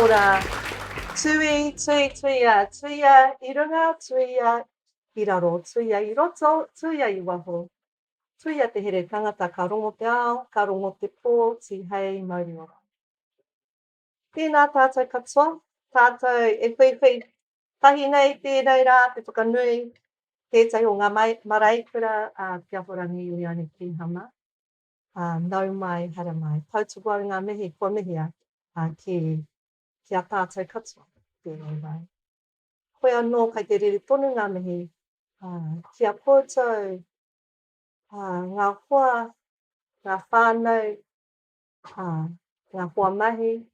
ora tuia i runga, tuia i raro, tuia i roto, tuia i waho. Tuia te here tangata ka rongo te ao, ka rongo te pō, ti hei mauri ora. Tēnā tātou katoa, tātou e whi tahi nei tēnei rā te whakanui, tētai o ngā marae kura te ahorangi Leonie Pihama. Nau mai, hara mai. Tautau wau ngā mihi, kua mihia ki a tātou katoa. Tēnei mai. Koe anō kai te rere tonu ngā mihi, ki a koutou, ngā hoa, ngā whānau, ngā hoa mahi,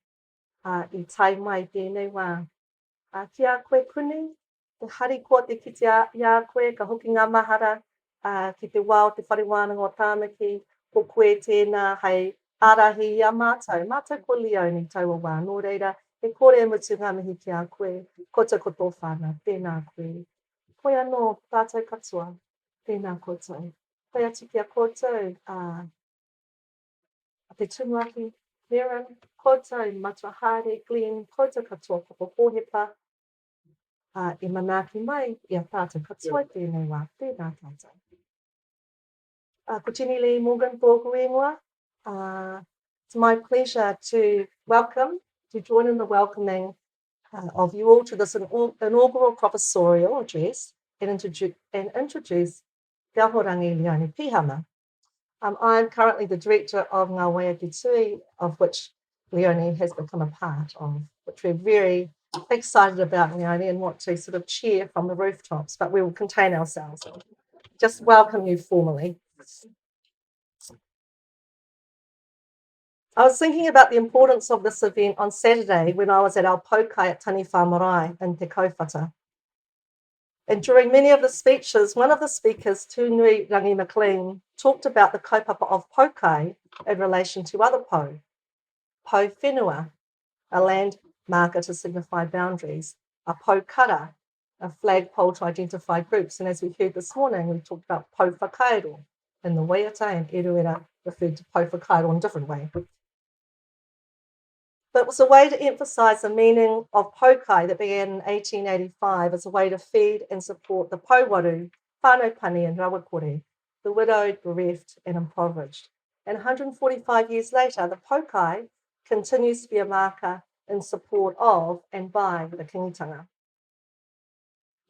I tai mai tēnei wā. Ki a koe kuni, te hari ko te kiti a koe, ka hoki ngā mahara, ki te wā o te whare Wananga o tānaki, ko koe tēnā hei arahi a mātou. Mātou ko Leonie tau o wā. Nō reira, e kore e mutu ngā mihi ki a koe, koutou koto whānau, tēnā koe. Koe anō, tātou katoa, tēnā koutou. Koe atu ki a koutou, te tumuaki, Darren, koutou, matua haere, Glenn, koutou katoa, koko pōhepa, e manaki mai, I a tātou katoa, tēnei wā, tēnā tātou. Kutini Lee Morgan, tōku ingoa. It's my pleasure to join in the welcoming of you all to this inaugural professorial address and introduce Te Ahorangi Leonie Pihama. I'm currently the director of Ngā Wairaka, of which Leonie has become a part of, which we're very excited about, Leonie, and want to sort of cheer from the rooftops, but we will contain ourselves. Just welcome you formally. I was thinking about the importance of this event on Saturday when I was at our paukai at Taniwha Marae in Te Kauwhata. And during many of the speeches, one of the speakers, Tūnui Rangi McLean, talked about the kaupapa of paukai in relation to other pou. Pou whenua, a land marker to signify boundaries. A pou kara, a flagpole to identify groups. And as we heard this morning, we talked about pou whakairo in the waiata, and Eruera referred to pou whakairo in a different way. But it was a way to emphasise the meaning of paukai that began in 1885 as a way to feed and support the pauwaru, whānau pani and rawakore, the widowed, bereft and impoverished. And 145 years later, the paukai continues to be a marker in support of and by the kingitanga.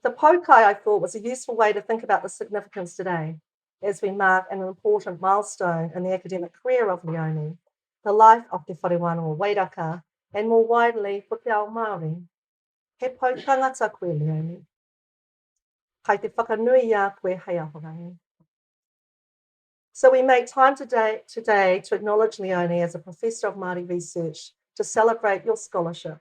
The paukai, I thought, was a useful way to think about the significance today as we mark an important milestone in the academic career of Leonie, the life of Te Whare Wananga Wairaka, and more widely, for Te Ao Māori. He pou tangata koe, Leonie. Kai te whakanui a koe hei ahorangi. So we make time today to acknowledge Leonie as a Professor of Māori Research, to celebrate your scholarship,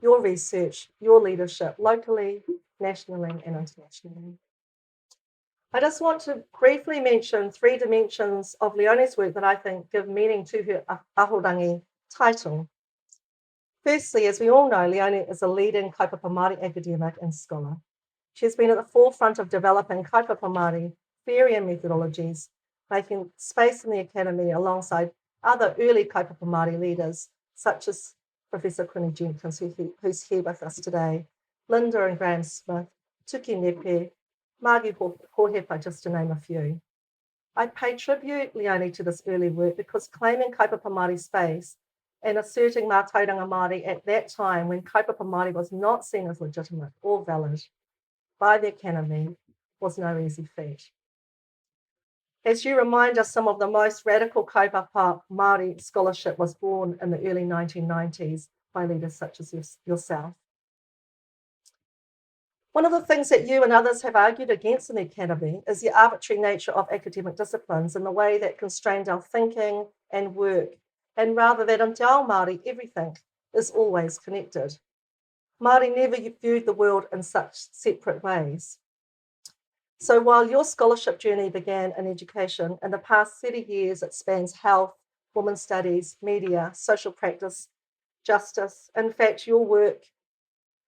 your research, your leadership, locally, nationally and internationally. I just want to briefly mention 3 dimensions of Leonie's work that I think give meaning to her ahorangi title. Firstly, as we all know, Leonie is a leading kaupapa Māori academic and scholar. She has been at the forefront of developing kaupapa Māori theory and methodologies, making space in the academy alongside other early kaupapa Māori leaders, such as Professor Quinny Jenkins, who's here with us today, Linda and Graham Smith, Tuki Nepe, Māgi Hohepa, just to name a few. I pay tribute, Leonie, to this early work because claiming kaupapa Māori space and asserting ngā tauranga Māori at that time when kaupapa Māori was not seen as legitimate or valid by the academy was no easy feat. As you remind us, some of the most radical kaupapa Māori scholarship was born in the early 1990s by leaders such as yourself. One of the things that you and others have argued against in the academy is the arbitrary nature of academic disciplines and the way that constrained our thinking and work, and rather that in Te Ao Māori, everything is always connected. Māori never viewed the world in such separate ways. So while your scholarship journey began in education, in the past 30 years it spans health, women's studies, media, social practice, justice. In fact, your work,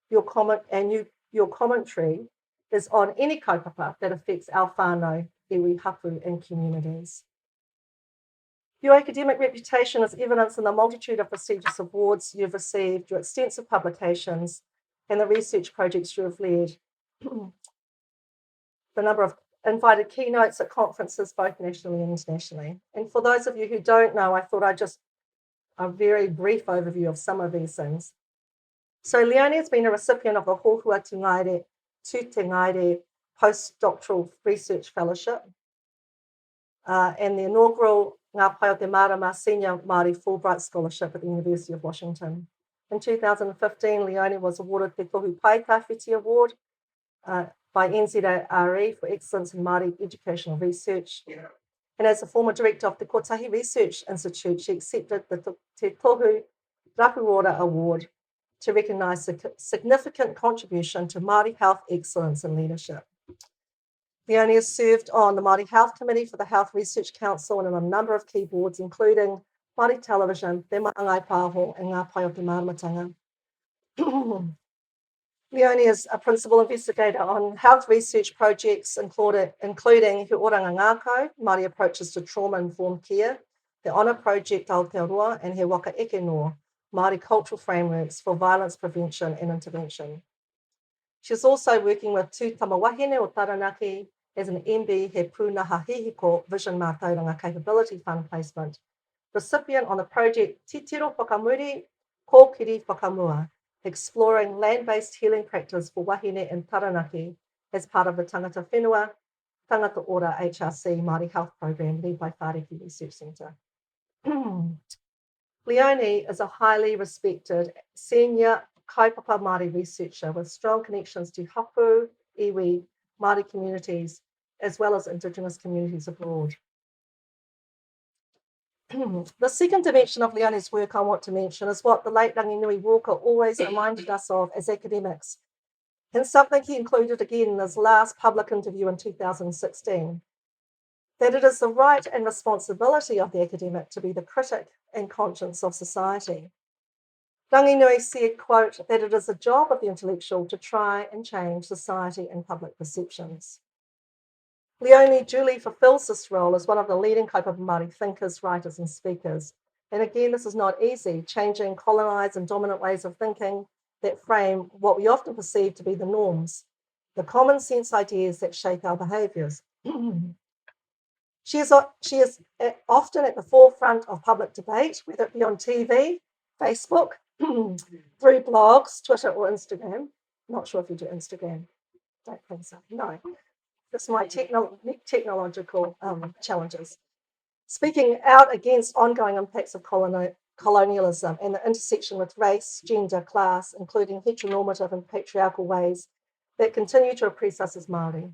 your commentary is on any kaupapa that affects our whānau, iwi, hapu and communities. Your academic reputation is evidenced in the multitude of prestigious awards you've received, your extensive publications, and the research projects you have led. The number of invited keynotes at conferences, both nationally and internationally. And for those of you who don't know, I thought I'd just a very brief overview of some of these things. So Leonie has been a recipient of the Hohua Tūtengaire Postdoctoral Research Fellowship and the inaugural Ngā Pai o te Marama Senior Māori Fulbright Scholarship at the University of Washington. In 2015, Leonie was awarded the Tohu Paitawhiti Award by NZRE for excellence in Māori educational research. And as a former director of the Kotahi Research Institute, she accepted the Te Tohu Rapuora Award to recognise the significant contribution to Māori health excellence and leadership. Leonie has served on the Māori Health Committee for the Health Research Council and on a number of key boards, including Māori Television, Te Maangai Pāho, and Ngā Pai o te Maramatanga. Leonie is a principal investigator on health research projects, including He Oranga Ngākau, Māori Approaches to Trauma-Informed Care, the Honour Project Aotearoa, and He Waka Eke Noa, Māori Cultural Frameworks for Violence Prevention and Intervention. She's also working with Tū Tamawahine o Taranaki as an MB He Pūnaha Hihiko Vision Mātauranga Capability Fund Placement, recipient on the project Titiro Whakamuri Kōkiri Whakamua, exploring land-based healing practice for wahine in Taranaki as part of the Tangata Whenua, Tangata Ora HRC Māori Health Program led by Whare Research Centre. Leonie is a highly respected senior kaupapa Māori researcher with strong connections to hapu, iwi, Māori communities, as well as Indigenous communities abroad. The second dimension of Leonie's work I want to mention is what the late Ranginui Walker always reminded us of as academics, and something he included again in his last public interview in 2016, that it is the right and responsibility of the academic to be the critic and conscience of society. Ranginui said, quote, that it is the job of the intellectual to try and change society and public perceptions. Leonie duly fulfills this role as one of the leading kaupapa Māori thinkers, writers, and speakers. And again, this is not easy, changing colonised and dominant ways of thinking that frame what we often perceive to be the norms, the common sense ideas that shape our behaviours. She is often at the forefront of public debate, whether it be on TV, Facebook, through blogs, Twitter, or Instagram. Not sure if you do Instagram. Don't think so. No. That's my technological challenges. Speaking out against ongoing impacts of colonialism and the intersection with race, gender, class, including heteronormative and patriarchal ways that continue to oppress us as Māori.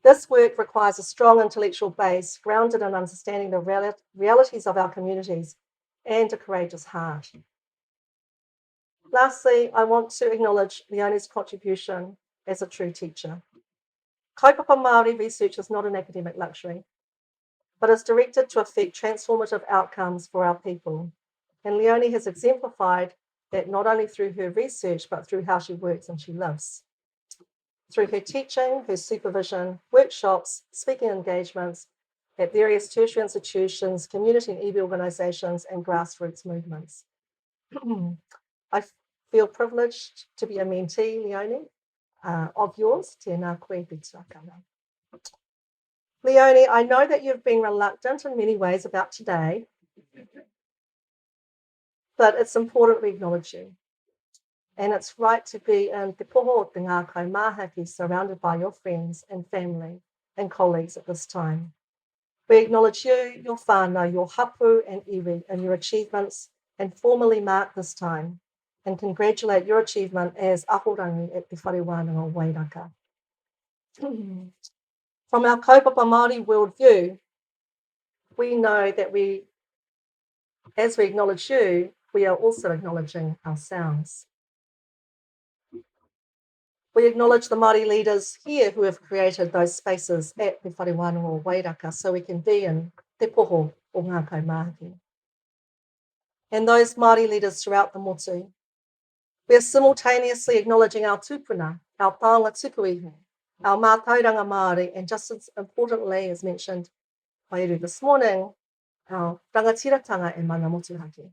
This work requires a strong intellectual base grounded in understanding the realities of our communities and a courageous heart. Lastly, I want to acknowledge Leonie's contribution as a true teacher. Kaupapa Māori research is not an academic luxury, but is directed to effect transformative outcomes for our people. And Leonie has exemplified that not only through her research, but through how she works and she lives. Through her teaching, her supervision, workshops, speaking engagements at various tertiary institutions, community and iwi organisations, and grassroots movements. I feel privileged to be a mentee, Leonie, of yours. Tēnā koe te tuakana. Leonie, I know that you've been reluctant in many ways about today, but it's important we acknowledge you. And it's right to be in te poho o te ngākau māhaki, surrounded by your friends and family and colleagues at this time. We acknowledge you, your whānau, your hapu and iwi, and your achievements, and formally mark this time and congratulate your achievement as ahorangi at Te Whare Wananga o Wairaka. From our kaupapa Māori worldview, we know that as we acknowledge you, we are also acknowledging ourselves. We acknowledge the Māori leaders here who have created those spaces at Te Whare Wananga o Wairaka so we can be in te poho o ngākau māhaki. And those Māori leaders throughout the motu. We are simultaneously acknowledging our tūpuna, our taonga tupuihu, our mātauranga Māori, and just as importantly, as mentioned by Eru this morning, our rangatiratanga e mana motuhake.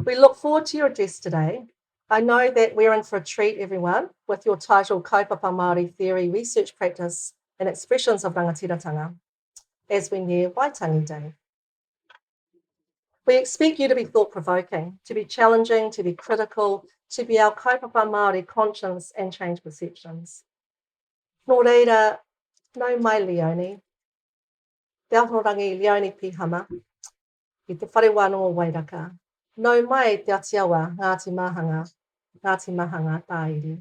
We look forward to your address today. I know that we're in for a treat, everyone, with your title Kaupapa Māori Theory, Research Practice and Expressions of Rangatiratanga, as we near Waitangi Day. We expect you to be thought-provoking, to be challenging, to be critical, to be our kaupapa Māori conscience and change perceptions. Nō reira, nau mai Leonie, te ahorangi Leonie Pihama, i te whare wānanga Wairaka. Nau mai te atiawa Ngāti Mahanga tāiri.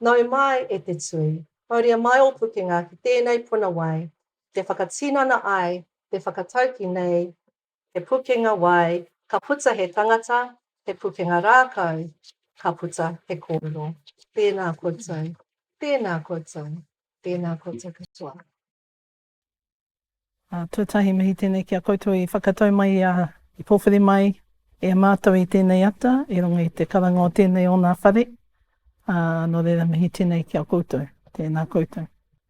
Nau mai e te tui. Mauria mai o pukenga ki tēnei puna wai, te whakatinana ai, te whakatauki nei, te pukenga wai, ka puta he tangata, he pukenga rākau, ka puta he kōrero. Tēnā koutou, tēnā koutou, tēnā koutou katoa. Tuatahi mihi tēnei ki a koutou I whakatau mai I pōwhiri mai e mātou I tēnei ata, I runga I te karanga o tēnei o nā whare. Nō reira mihi tēnei ki a koutou, tēnā koutou.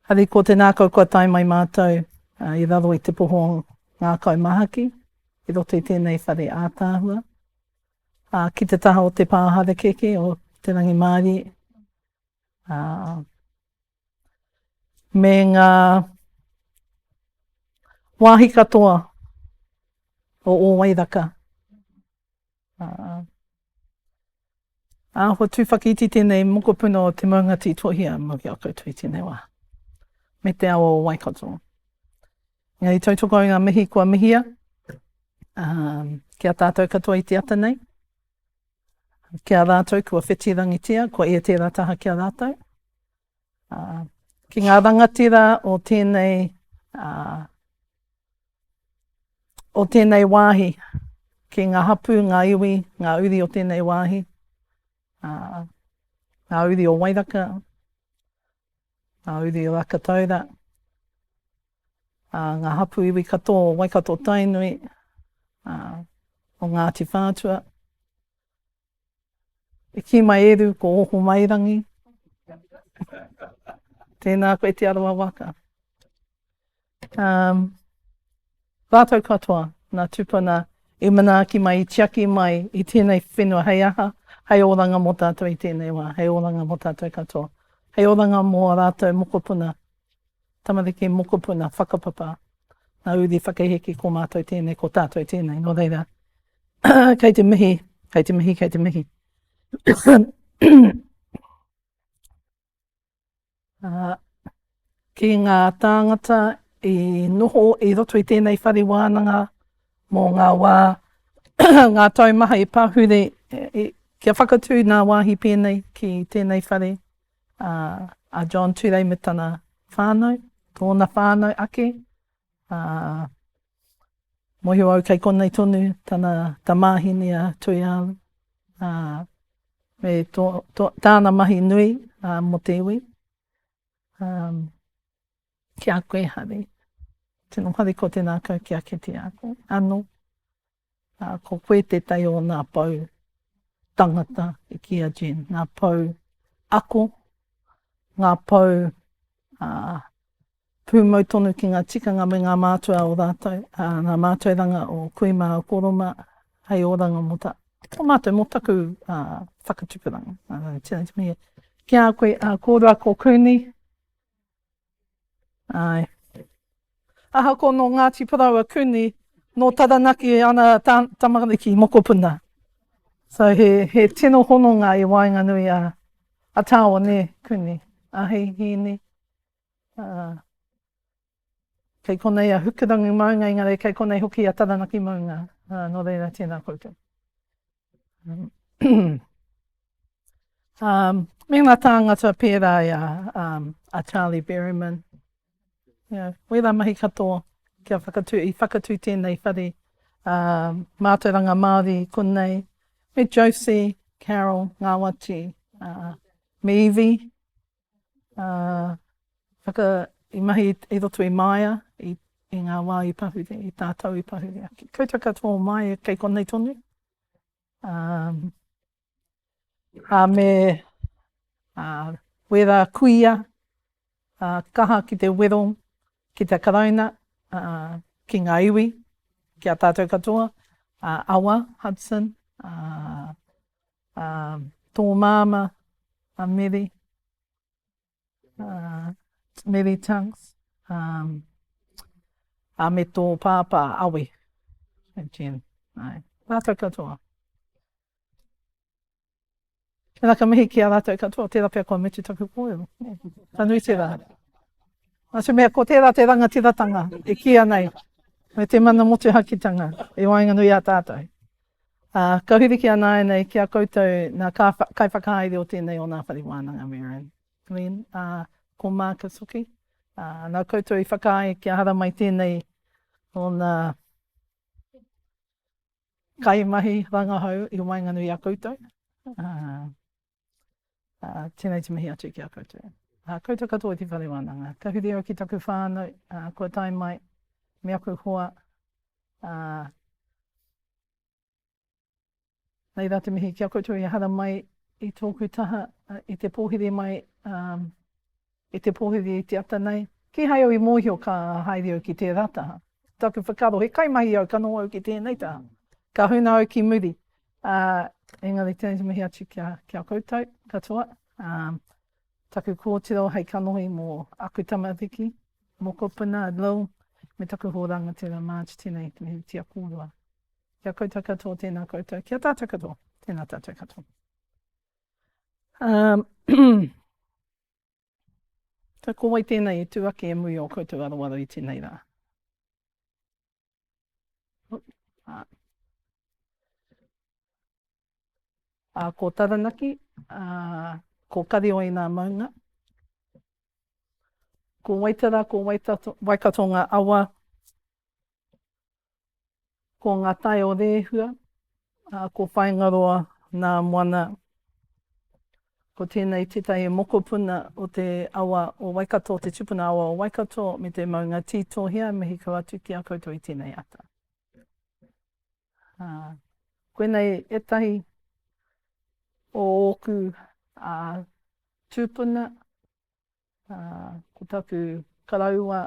Hari ko te nākau kua tai mai mātou I raro I te poho ngā kau mahaki, I roto I tēnei whare ātāhua. Ki te taha o te pāhara keke o te rangi Māori. Me ngā wāhi katoa o Wairaka. Āhua tūwhakiti tēnei mokopuna o te maungati tohia mawhi a koutou I tēnei wā. Me te ao o Waikato. Ngā I tautoko ngā mihi kua mihia. Kia tātou katoa I te ata nei. Kia rātou kua whetirangitia, kua ia tērā taha kia rātou. Ki ngā rangatira o tēnei wāhi, ki ngā hapu, ngā iwi, ngā uri o tēnei wāhi, ngā uri o Wairaka, ngā uri o Rakataura, ngā hapu iwi katoa o Waikato Tainui, o Ngāti Whātua. E ki mai eru ko oho mairangi. Tēnā koe te aroa waka. Rātou katoa, nā tupuna I manaaki mai, I tiaki mai, I tēnei whenua hei aha, hei oranga mō tātou I tēnei wā, hei oranga mō tātou katoa. Hei oranga mō rātou mokopuna, tamariki mokopuna, whakapapa, nā uri whakaheki ko mātou tēnei, ko tātou tēnei, no reira. Kei te mihi, kei te mihi, kei te mihi. Ki ngā tāngata I noho I roto I tēnei whare Wananga mō ngā wā, ngā taumaha I pāhure, kia whakatū ngā wāhi pēnei ki tēnei whare, a John Turei me tana whānau, tōna whānau ake, mohi au kei konei tonu, tana tamāhini a tui alu. Me tāna mahi nui mo te iwi. Kia koe hari. Tino hari ko te nākau kia kete ako. Ano, ko koe te tai o ngā pau tangata I kia jen. Ngā pau ako, ngā pau pūmau tonu ki ngā tikanga me ngā mātua o rātou. Ngā mātuaranga o kuima o koroma, hei oranga mo ta. Ko mātou mo taku whakatupuranga. Tēnei te mea. Kia koe kōrua ko kūni. Ai. Aha ko no Ngāti Parawa kūni, no taranaki ana tamariki mokopuna. So he tino hononga I wainga nui a tāo ne kūni. A hei ne. Kei konei a hukurangi maunga, ingare kei konei hoki a taranaki maunga. No reira tēnā koutou. Me ngā tāngata pērā a Charlie Berryman. Wera mahi katoa kia whakatū tēnei whare. Mātauranga Māori konei. Me Josie, Carol, Ngāwati, me Evie. I mahi I roto I Maia, I ngā wā I pahure, I tātou I pahure. Koutou katoa o Maia kei konei tonu. Me wera kuia, kaha ki te wero, ki te karauna, ki ngā iwi, kia tātou katoa, Awa, Hudson, tō māma, Mary, Mary Tunks, me tō pāpā, Awe, Jen, tātou katoa. Nā ka mihi ki a rātou katoa, tērā pia kua mitu taku kōrero. Ka nui tērā. Nā se mea, ko tērā te rangatiratanga, e kia nei, me te mana motu hakitanga, e wainga nui a tātou. Ka huriki ana nei ki a koutou nā kai whakahaere o tēnei o nā whare Wananga, Maren. Glenn, ko Marcus hoki. Nā koutou i whakahae ki a hara mai tēnei o nā kai mahi rangahau i wainga nui a koutou. Tēnei te mihi atu ki a koutou. Koutou katoa te whare Wananga. Ka huri au ki taku whānau, kua tai mai, me aku hoa. Nei rā te mihi ki a koutou i hara mai i tōku taha, i te pōhiri mai, i te pōhiri i te ata nei. Ki hai au i mōhio ka haere au ki te rataha. Taku whakaro, he kai mahi au ka noho au ki tēnei taha. Ka huna au ki muri. Engari tēnei te mihi atu ki a koutou katoa. Taku kōtiro hei kanohi mō aku tamariki, mō kopuna, lau, me taku hōranga tērā March tēnei te mihi tia kōrua. Kia koutou katoa, tēnā koutou. Kia tātou katoa, tēnā tātou katoa. Tā kōwai tēnei e tuake e mui o koutou arawara i tēnei rā. Ko Taranaki, ko Kario i nā maunga. Ko Waitara, ko Waikatonga Awa. Ko ngā tai o Rēhua. Ko Whaingaroa nā moana. Ko tēnei tētai mokopuna o te awa o Waikato, te tupuna awa o Waikato, me te maunga tītohia, mihi kau atu ki a koutou i tēnei ata. Koenei etahi o oku tūpuna, ko taku karaua,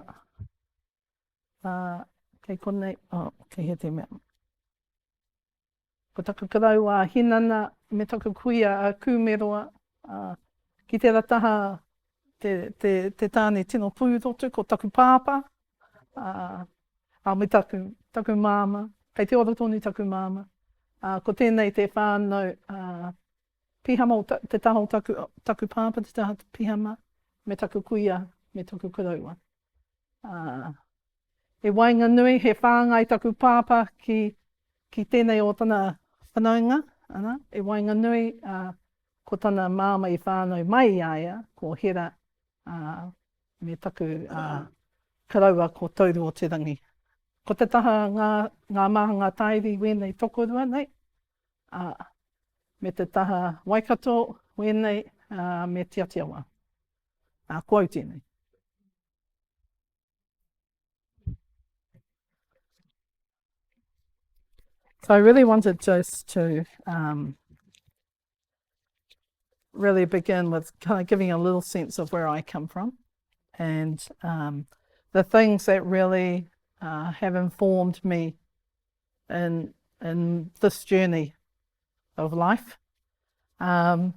kei konei, kei he te mea. Ko taku karaua hinana, me taku kuia kūmeroa, ki te rataha te tāne tino pūrotu, ko taku pāpā, me taku māma, kei te orotoni taku māma. Ko tēnei te whānau, Pihama, te taho taku pāpa, te taha Pihama, me taku kuia, me taku karaua. E wainga nui, he whāngai taku pāpa ki tēnei o tana whanaunga, e wainga nui, ko tana māma i whānau mai aia, ko Hera, me taku karaua ko tauru o te rangi. Ko te taha ngā mahanga tairi wēnei tokorua nei, me te taha Waikato wēnei, me te atiawa. Ko au tēnei. So I really wanted just to really begin with kind of giving a little sense of where I come from and the things that really have informed me in this journey of life. And,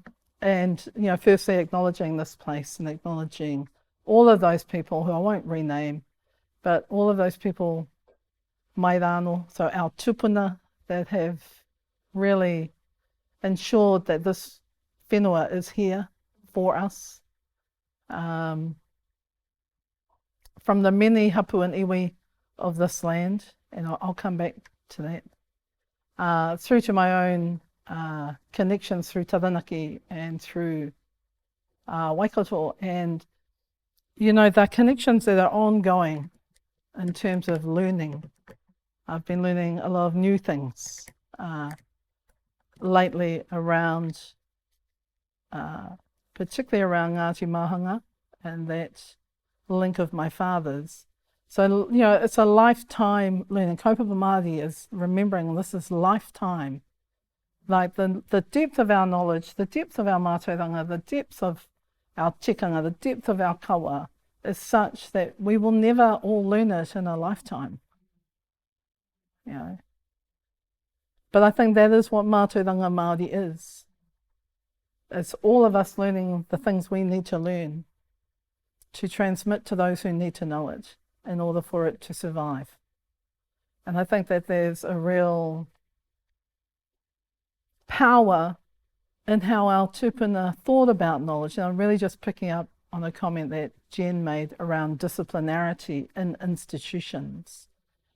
you know, firstly acknowledging this place and acknowledging all of those people who I won't rename, but all of those people, mai rāno, so our tupuna, that have really ensured that this whenua is here for us. From the many hapu and iwi of this land, and I'll come back to that, through to my own connections through Taranaki and through Waikato, and you know, the connections that are ongoing in terms of learning. I've been learning a lot of new things lately around, particularly around Ngāti Mahanga and that link of my father's. So, you know, it's a lifetime learning. Kaupapa Māori is remembering this is lifetime. Like the depth of our knowledge, the depth of our mātauranga, the depth of our tikanga, the depth of our kawa is such that we will never all learn it in a lifetime. you know. But I think that is what mātauranga Māori is. It's all of us learning the things we need to learn to transmit to those who need to know it in order for it to survive. And I think that there's a real power in how our tupuna thought about knowledge. And I'm really just picking up on a comment that Jen made around disciplinarity in institutions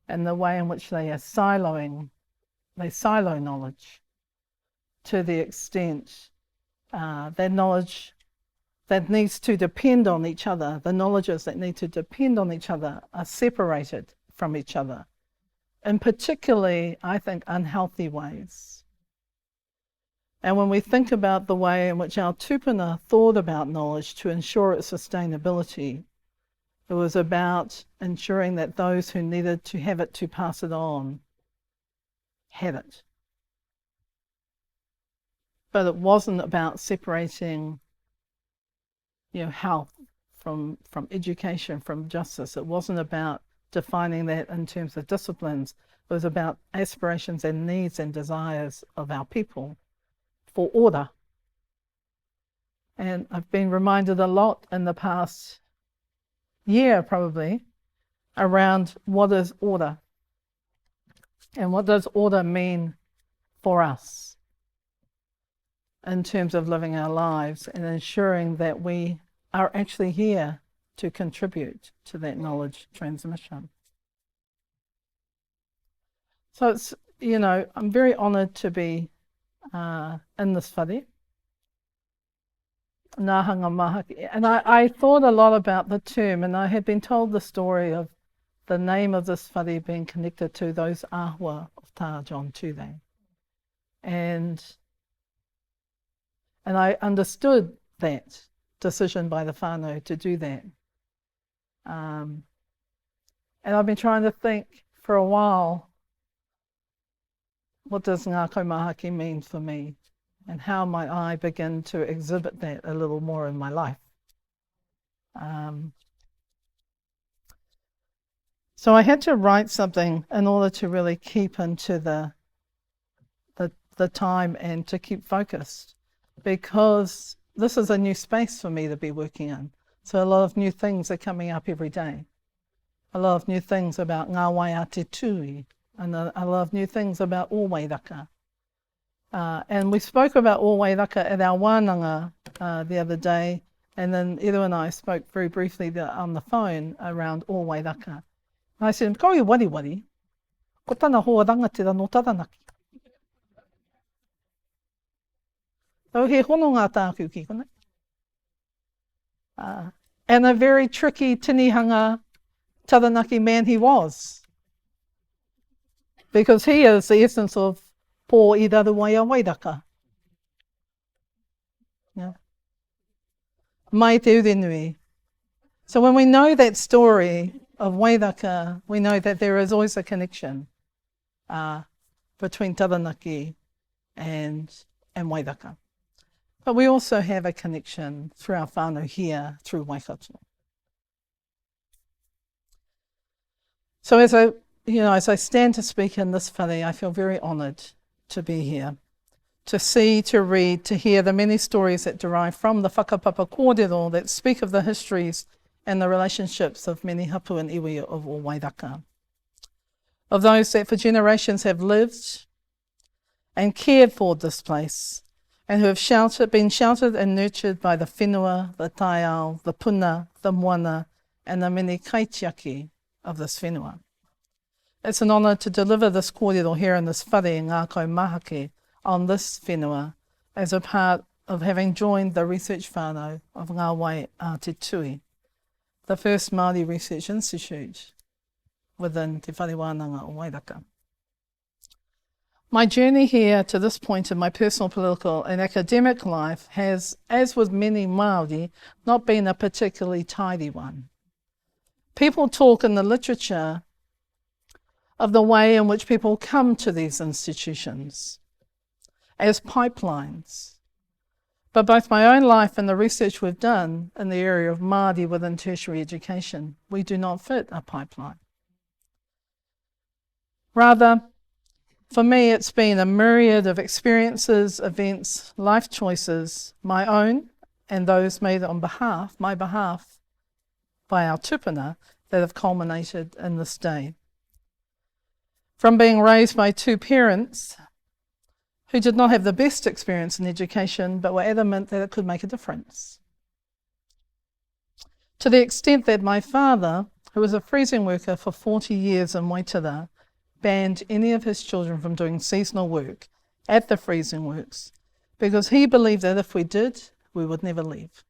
and the way in which they silo knowledge to the extent that knowledge that needs to depend on each other, the knowledges that need to depend on each other are separated from each other in particularly, I think, unhealthy ways. And when we think about the way in which our tupuna thought about knowledge to ensure its sustainability, it was about ensuring that those who needed to have it to pass it on had it. But it wasn't about separating, health from education, from justice. It wasn't about defining that in terms of disciplines. It was about aspirations and needs and desires of our people for order. And I've been reminded a lot in the past year probably around what is order and what does order mean for us in terms of living our lives and ensuring that we are actually here to contribute to that knowledge transmission. So it's, I'm very honoured to be in this whare, Nāhanga Mahaki. And I thought a lot about the term, and I had been told the story of the name of this whare being connected to those āhua of Tā John Tūlei. And I understood that decision by the whānau to do that. And I've been trying to think for a while, what does ngā kaumahaki mean for me? And how might I begin to exhibit that a little more in my life? So I had to write something in order to really keep into the time and to keep focused, because this is a new space for me to be working in. So a lot of new things are coming up every day. A lot of new things about ngā waia te tui, and a lot of new things about o Wairaka. And we spoke about o Wairaka at our Wananga the other day, and then Eru and I spoke very briefly on the phone around o Wairaka. And I said, ko i wari, ko tana hoa rangatira no taranaki. So he hono ngā tāku ki kone. And a very tricky tinihanga taranaki man he was. Because he is the essence of pō I raru waia Wairaka. Yeah. Mai te urenui. So when we know that story of Wairaka, we know that there is always a connection between taranaki and Wairaka. But we also have a connection through our whānau here, through Waikato. So as I stand to speak in this whare, I feel very honoured to be here, to see, to read, to hear the many stories that derive from the whakapapa kōrero that speak of the histories and the relationships of many hapu and iwi of o Wairaka, of those that for generations have lived and cared for this place, and who have been sheltered and nurtured by the whenua, the taiao, the puna, the moana, and the many kaitiaki of this whenua. It's an honour to deliver this kōrero here in this whare, ngā kaumahake, on this whenua, as a part of having joined the research whānau of Ngā Wai a Te Tui, the first Māori research institute within Te Whare Wananga o Wairaka. My journey here to this point in my personal, political and academic life has, as with many Māori, not been a particularly tidy one. People talk in the literature of the way in which people come to these institutions as pipelines. But both my own life and the research we've done in the area of Māori within tertiary education, we do not fit a pipeline. Rather, for me, it's been a myriad of experiences, events, life choices, my own and those made on my behalf, by our tupuna, that have culminated in this day. From being raised by two parents who did not have the best experience in education, but were adamant that it could make a difference. To the extent that my father, who was a freezing worker for 40 years in Waitara, banned any of his children from doing seasonal work at the freezing works because he believed that if we did, we would never leave.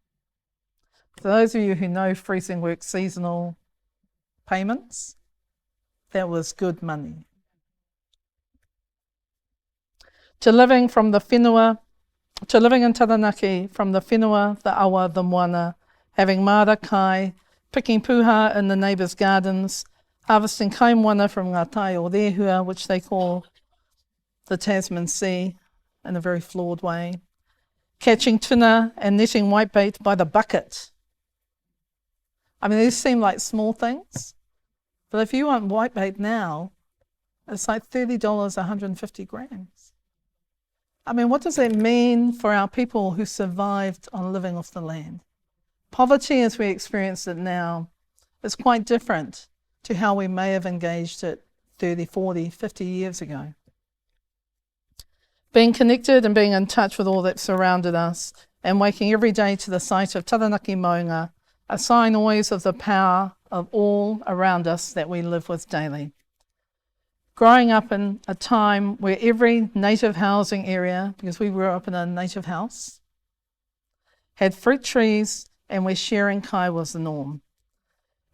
For those of you who know freezing work seasonal payments, that was good money. To living in Taranaki from the whenua, the awa, the moana, having mara kai, picking puha in the neighbours' gardens, harvesting kaimoana from ngā tai o rehua, which they call the Tasman Sea in a very flawed way, catching tuna and netting whitebait by the bucket. I mean, these seem like small things, but if you want whitebait now, it's like $30, 150 grams. I mean, what does that mean for our people who survived on living off the land? Poverty as we experience it now is quite different to how we may have engaged it 30, 40, 50 years ago. Being connected and being in touch with all that surrounded us and waking every day to the sight of Taranaki Maunga, a sign always of the power of all around us that we live with daily. Growing up in a time where every native housing area, because we grew up in a native house, had fruit trees and where sharing kai was the norm.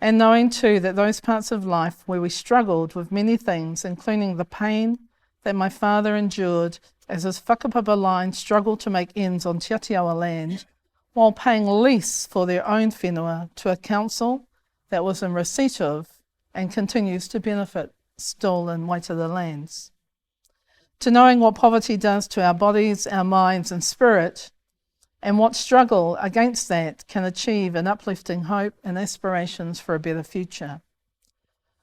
And knowing too that those parts of life where we struggled with many things, including the pain that my father endured as his whakapapa line struggled to make ends on Te Atiawa land, while paying lease for their own whenua to a council that was in receipt of and continues to benefit stolen Waitara lands. To knowing what poverty does to our bodies, our minds and spirit, and what struggle against that can achieve in uplifting hope and aspirations for a better future.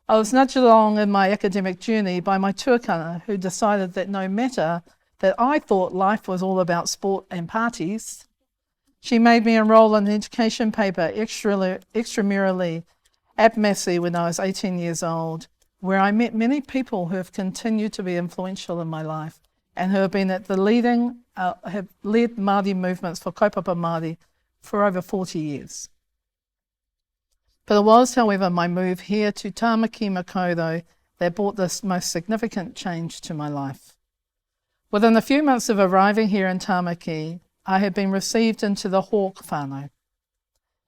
I was nudged along in my academic journey by my tuakana, who decided that no matter that I thought life was all about sport and parties, she made me enrol in an education paper extramurally at Massey when I was 18 years old, where I met many people who have continued to be influential in my life and who have been at the have led Māori movements for kaupapa Māori for over 40 years. But it was, however, my move here to Tāmaki Makaurau that brought this most significant change to my life. Within a few months of arriving here in Tāmaki, I had been received into the Hawk whānau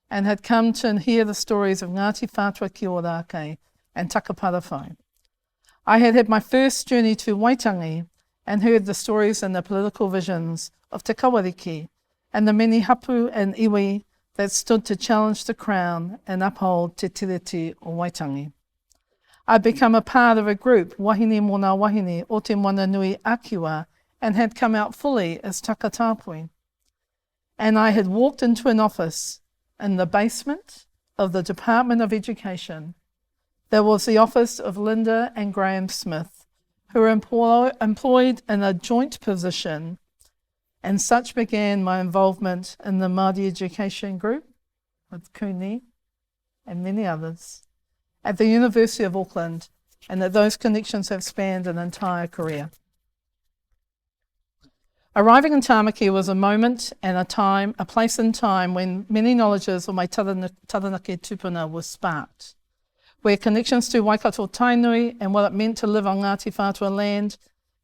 and had come to hear the stories of Ngāti Whātua ki Ōrākei and Takaparawhau. I had had my first journey to Waitangi and heard the stories and the political visions of Te Kawariki and the many hapu and iwi that stood to challenge the crown and uphold te tiriti o Waitangi. I'd become a part of a group, Wahine Mōna Wahine, o te Moana Nui Akiwa, and had come out fully as Takatapui. And I had walked into an office in the basement of the Department of Education. There was the office of Linda and Graham Smith, who were employed in a joint position, and such began my involvement in the Māori education group with Kuni and many others at the University of Auckland, and that those connections have spanned an entire career. Arriving in Tāmaki was a moment and a place and time when many knowledges of my Taranaki tupuna were sparked, where connections to Waikato Tainui and what it meant to live on Ngāti Whātua land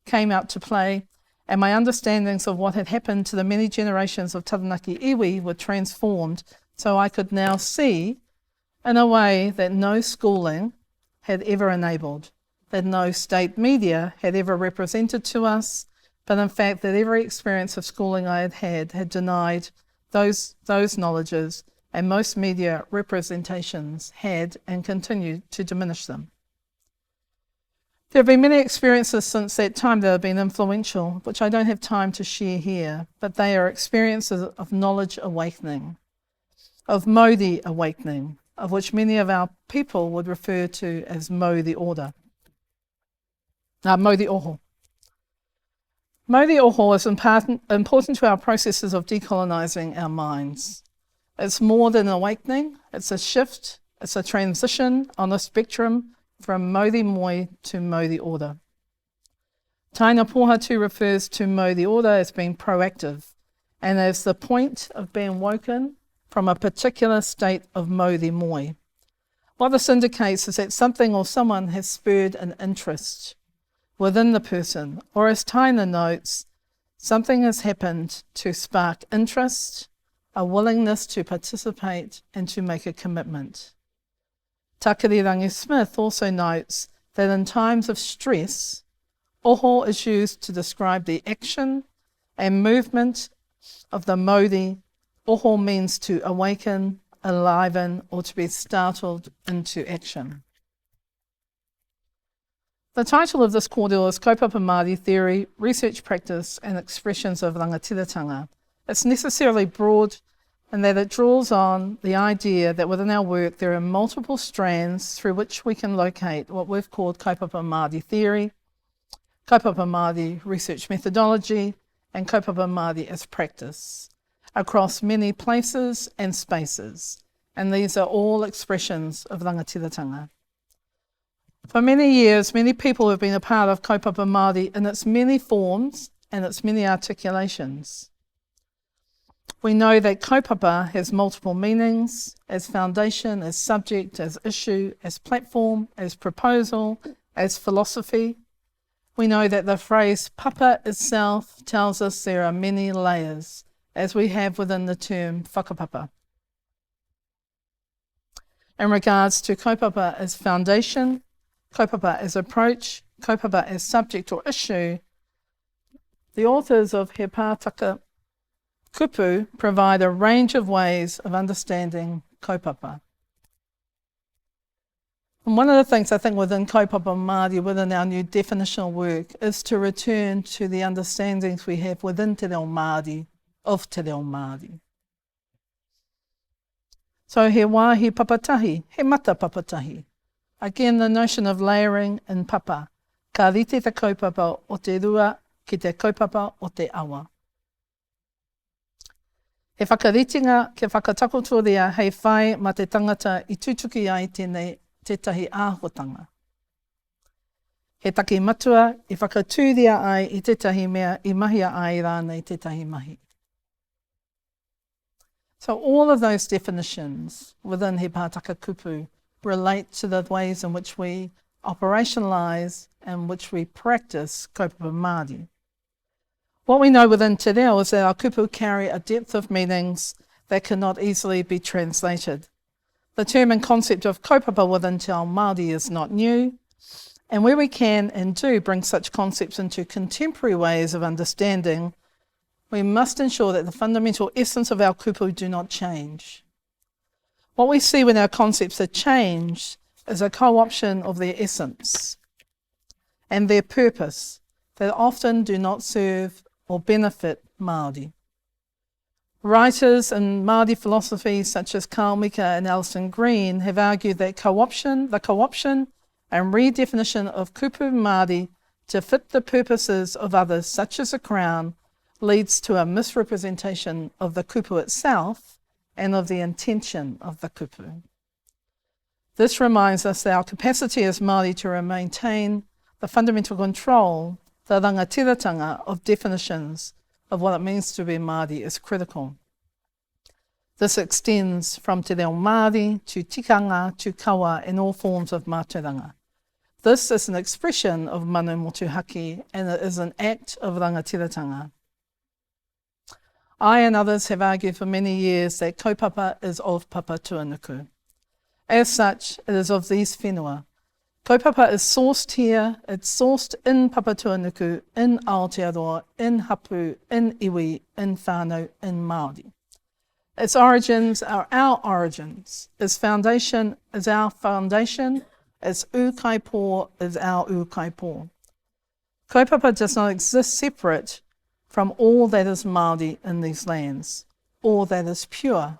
came out to play, and my understandings of what had happened to the many generations of Taranaki iwi were transformed so I could now see in a way that no schooling had ever enabled, that no state media had ever represented to us, but in fact that every experience of schooling I had denied those knowledges, and most media representations had and continued to diminish them. There have been many experiences since that time that have been influential, which I don't have time to share here, but they are experiences of knowledge awakening, of Mauri awakening, of which many of our people would refer to as Mo the Order. Mauri Oho. Mauri Oho is important to our processes of decolonising our minds. It's more than an awakening, it's a shift, it's a transition on the spectrum from Mauri Moi to Mauri Order. Taina Pohatu refers to Mauri Order as being proactive and as the point of being woken from a particular state of Mauri Moi. What this indicates is that something or someone has spurred an interest within the person, or as Taina notes, something has happened to spark interest, a willingness to participate and to make a commitment. Takarirangi Smith also notes that in times of stress, oho is used to describe the action and movement of the Mauri. Oho means to awaken, enliven, or to be startled into action. The title of this kōrero is Kaupapa Māori Theory, Research Practice and Expressions of Rangatiratanga. It's necessarily broad in that it draws on the idea that within our work there are multiple strands through which we can locate what we've called Kaupapa Māori Theory, Kaupapa Māori Research Methodology, and Kaupapa Māori as practice across many places and spaces, and these are all expressions of rangatiratanga. For many years, many people have been a part of Kaupapa Māori in its many forms and its many articulations. We know that kaupapa has multiple meanings, as foundation, as subject, as issue, as platform, as proposal, as philosophy. We know that the phrase papa itself tells us there are many layers, as we have within the term whakapapa. In regards to kaupapa as foundation, kaupapa as approach, kaupapa as subject or issue, the authors of He Pātaka Kupu provide a range of ways of understanding kaupapa. And one of the things I think within Kaupapa Māori, within our new definitional work, is to return to the understandings we have within Te Reo Māori, of Te Reo Māori. So he wāhi papatahi, he mata papatahi. Again, the notion of layering in papa. Ka rite te kaupapa o te rua ki te kaupapa o te awa. He whakaritinga ke whakatakotoria hei whai ma te tangata I tutuki ai tēnei tētahi āhotanga. He taki matua I whakatūria ai I tētahi mea I mahia ai rānei tētahi mahi. So all of those definitions within He Pātaka Kupu relate to the ways in which we operationalise and which we practice Kaupapa Māori. What we know within Te Reo is that our kupu carry a depth of meanings that cannot easily be translated. The term and concept of kaupapa within Te Ao Māori is not new, and where we can and do bring such concepts into contemporary ways of understanding, we must ensure that the fundamental essence of our kupu do not change. What we see when our concepts are changed is a co-option of their essence and their purpose that often do not serve or benefit Māori. Writers in Māori philosophy such as Carl Mika and Alison Green have argued that the co-option and redefinition of kupu Māori to fit the purposes of others such as the Crown leads to a misrepresentation of the kupu itself and of the intention of the kupu. This reminds us that our capacity as Māori to maintain the fundamental control, the rangatiratanga of definitions of what it means to be Māori is critical. This extends from Te Reo Māori to tikanga to kawa in all forms of mātauranga. This is an expression of manu motuhake and it is an act of rangatiratanga. I and others have argued for many years that kaupapa is of papa tuanuku. As such, it is of these whenua. Kaupapa is sourced here, it's sourced in Papa Tuanuku, in Aotearoa, in Hapu, in Iwi, in Whānau, in Māori. Its origins are our origins. Its foundation is our foundation. Its ūkaipō is our ūkaipō. Kaupapa does not exist separate from all that is Māori in these lands, all that is pure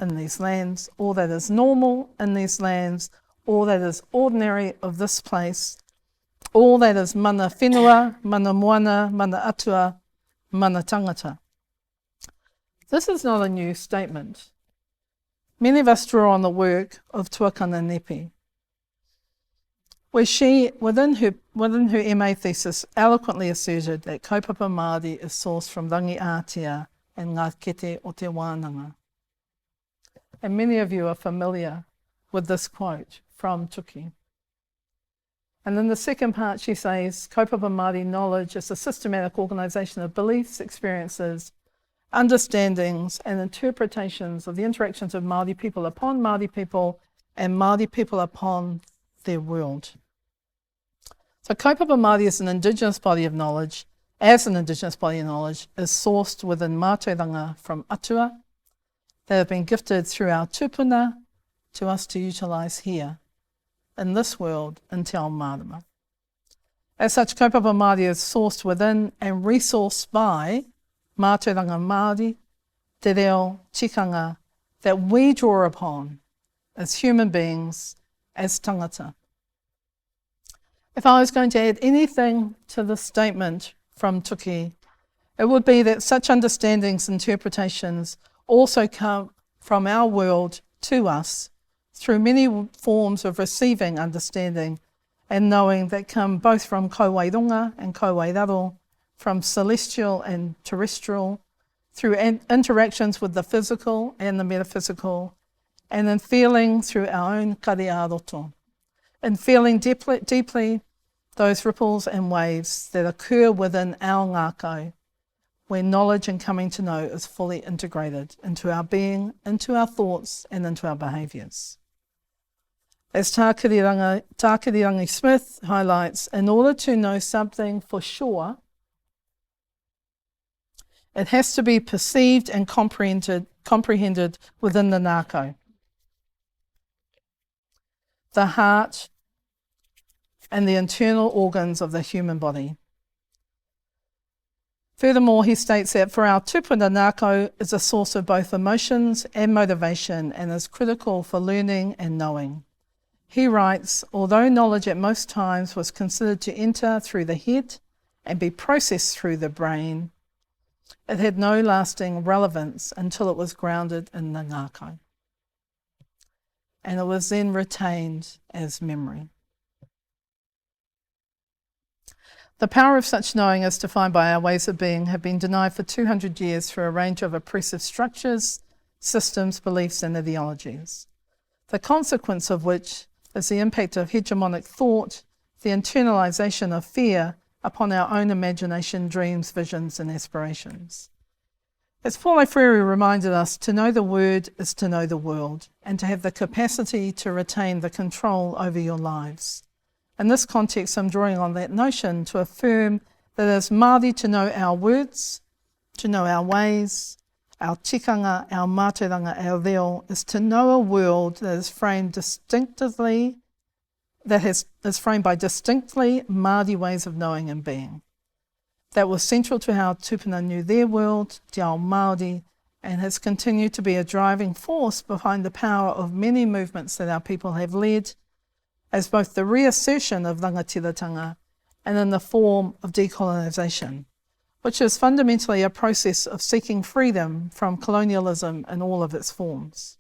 in these lands, all that is normal in these lands, all that is ordinary of this place all that is mana whenua, mana moana, mana atua, mana tangata. This is not a new statement. Many of us draw on the work of Tuakana Nepi, where she, within her MA thesis, eloquently asserted that kaupapa Māori is sourced from rangi ātea and ngā kete o te Wananga. And many of you are familiar with this quote from Tuki. And in the second part she says, kaupapa Māori knowledge is a systematic organisation of beliefs, experiences, understandings and interpretations of the interactions of Māori people upon Māori people and Māori people upon their world. So kaupapa Māori is an Indigenous body of knowledge, is sourced within mātauranga from atua that have been gifted through our tupuna to us to utilise here, in this world, in te ao marama. As such, kaupapa Māori is sourced within and resourced by mātauranga Māori, te reo, tikanga, that we draw upon as human beings, as tangata. If I was going to add anything to this statement from Tuki, it would be that such understandings and interpretations also come from our world to us through many forms of receiving understanding and knowing that come both from kauairunga and kauairaro, from celestial and terrestrial, through interactions with the physical and the metaphysical, and in feeling through our own kariaroto, and feeling deeply those ripples and waves that occur within our ngākau, where knowledge and coming to know is fully integrated into our being, into our thoughts, and into our behaviours. As Tākirirangi Smith highlights, in order to know something for sure, it has to be perceived and comprehended within the ngākau, the heart, and the internal organs of the human body. Furthermore, he states that for our tupuna, ngākau is a source of both emotions and motivation and is critical for learning and knowing. He writes, although knowledge at most times was considered to enter through the head and be processed through the brain, it had no lasting relevance until it was grounded in the ngākau. And it was then retained as memory. The power of such knowing as defined by our ways of being have been denied for 200 years through a range of oppressive structures, systems, beliefs and ideologies, the consequence of which is the impact of hegemonic thought, the internalisation of fear upon our own imagination, dreams, visions and aspirations. As Paulo Freire reminded us, to know the word is to know the world and to have the capacity to retain the control over your lives. In this context, I'm drawing on that notion to affirm that as Māori, to know our words, to know our ways, our tikanga, our mātauranga, our reo, is to know a world that is framed distinctively, is framed by distinctly Māori ways of knowing and being. That was central to how tupuna knew their world, te ao Māori, and has continued to be a driving force behind the power of many movements that our people have led, as both the reassertion of rangatiratanga and in the form of decolonisation, which is fundamentally a process of seeking freedom from colonialism in all of its forms.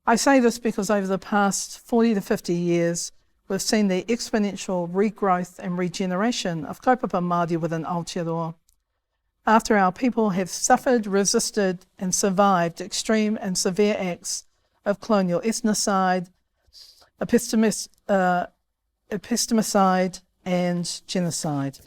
I say this because over the past 40 to 50 years, we've seen the exponential regrowth and regeneration of kaupapa Māori within Aotearoa, after our people have suffered, resisted and survived extreme and severe acts of colonial ethnocide, epistemicide and genocide.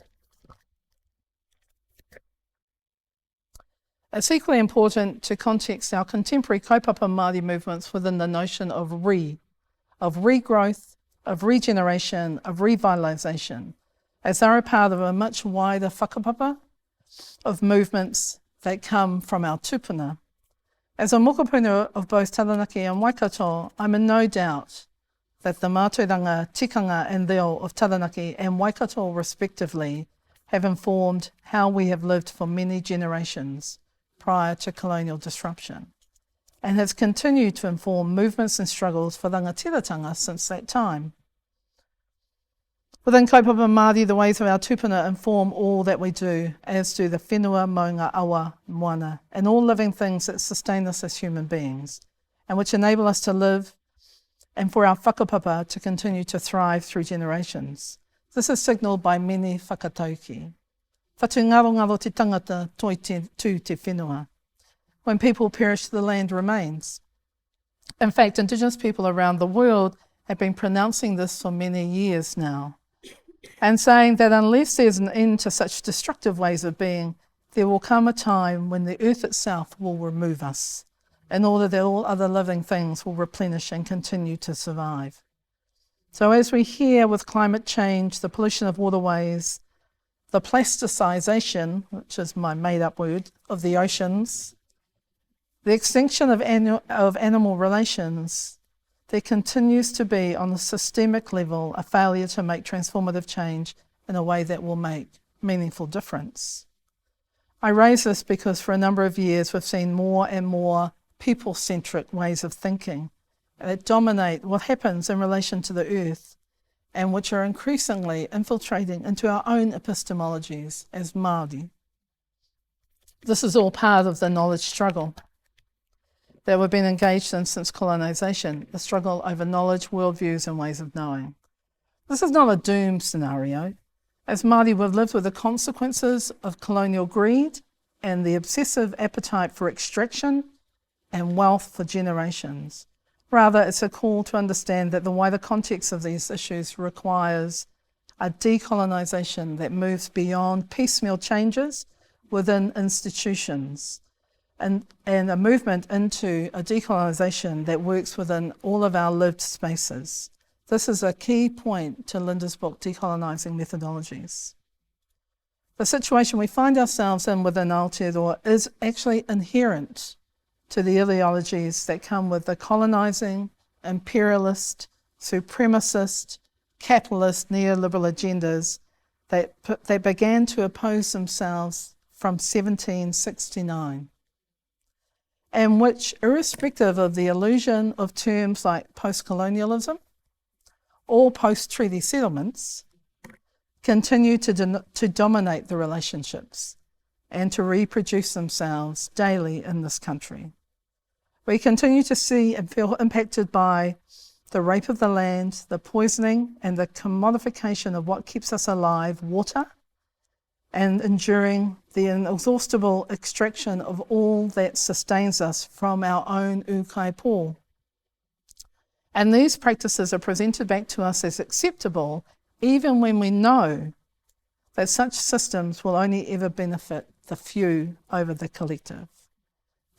It's equally important to context our contemporary kaupapa Māori movements within the notion of regrowth, of regeneration, of revitalisation, as they're a part of a much wider whakapapa of movements that come from our tupuna. As a mokopuna of both Taranaki and Waikato, I'm in no doubt that the mātauranga, tikanga and reo of Taranaki and Waikato respectively have informed how we have lived for many generations prior to colonial disruption, and has continued to inform movements and struggles for rangatiratanga since that time. Within kaupapa Māori, the ways of our tupuna inform all that we do, as do the whenua, maunga, awa, moana, and all living things that sustain us as human beings, and which enable us to live and for our whakapapa to continue to thrive through generations. This is signalled by many whakatauki. Whatu ngaro te tangata toi tū te whenua. When people perish, the land remains. In fact, Indigenous people around the world have been pronouncing this for many years now, and saying that unless there's an end to such destructive ways of being, there will come a time when the earth itself will remove us, in order that all other living things will replenish and continue to survive. So as we hear with climate change, the pollution of waterways, the plasticization, which is my made-up word, of the oceans, the extinction of animal relations, there continues to be, on a systemic level, a failure to make transformative change in a way that will make meaningful difference. I raise this because for a number of years we've seen more and more people-centric ways of thinking that dominate what happens in relation to the earth and which are increasingly infiltrating into our own epistemologies as Māori. This is all part of the knowledge struggle that we've been engaged in since colonisation, the struggle over knowledge, worldviews and ways of knowing. This is not a doom scenario. As Māori, we've lived with the consequences of colonial greed and the obsessive appetite for extraction and wealth for generations. Rather, it's a call to understand that the wider context of these issues requires a decolonisation that moves beyond piecemeal changes within institutions and a movement into a decolonisation that works within all of our lived spaces. This is a key point to Linda's book, Decolonising Methodologies. The situation we find ourselves in within Aotearoa is actually inherent to the ideologies that come with the colonising, imperialist, supremacist, capitalist, neoliberal agendas that began to oppose themselves from 1769. And which, irrespective of the illusion of terms like post-colonialism or post-treaty settlements, continue to dominate the relationships and to reproduce themselves daily in this country. We continue to see and feel impacted by the rape of the land, the poisoning and the commodification of what keeps us alive, water, and enduring the inexhaustible extraction of all that sustains us from our own ukai-pō. And these practices are presented back to us as acceptable, even when we know that such systems will only ever benefit the few over the collective.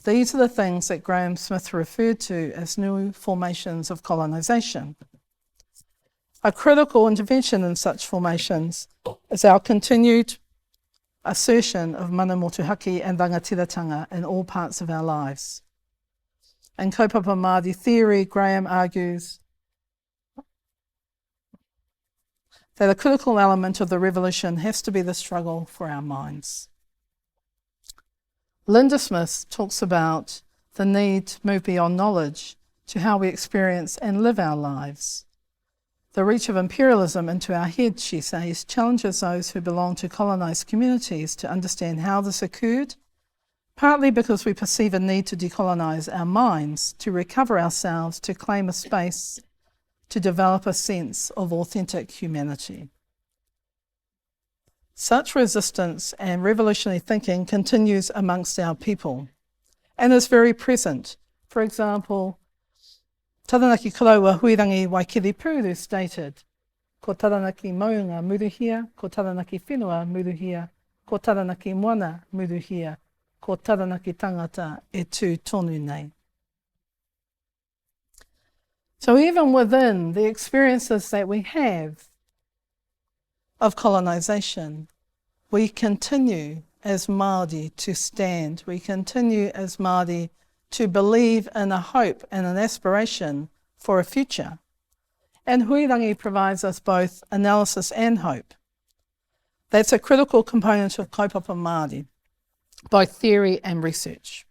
These are the things that Graham Smith referred to as new formations of colonisation. A critical intervention in such formations is our continued assertion of mana motuhake and rangatiratanga in all parts of our lives. In kaupapa Māori theory, Graham argues that a critical element of the revolution has to be the struggle for our minds. Linda Smith talks about the need to move beyond knowledge to how we experience and live our lives. The reach of imperialism into our heads, she says, challenges those who belong to colonised communities to understand how this occurred, partly because we perceive a need to decolonise our minds, to recover ourselves, to claim a space, to develop a sense of authentic humanity. Such resistance and revolutionary thinking continues amongst our people and is very present. For example, Taranaki Karaua Huirangi Waikiri Puru stated, ko Taranaki maunga muruhia, ko Taranaki whenua muruhia, ko Taranaki moana muruhia, ko Taranaki tangata e tū tonu nei. So even within the experiences that we have of colonisation, we continue as Māori to stand. We continue as Māori to believe in a hope and an aspiration for a future. And Huirangi provides us both analysis and hope. That's a critical component of kaupapa Māori, both theory and research.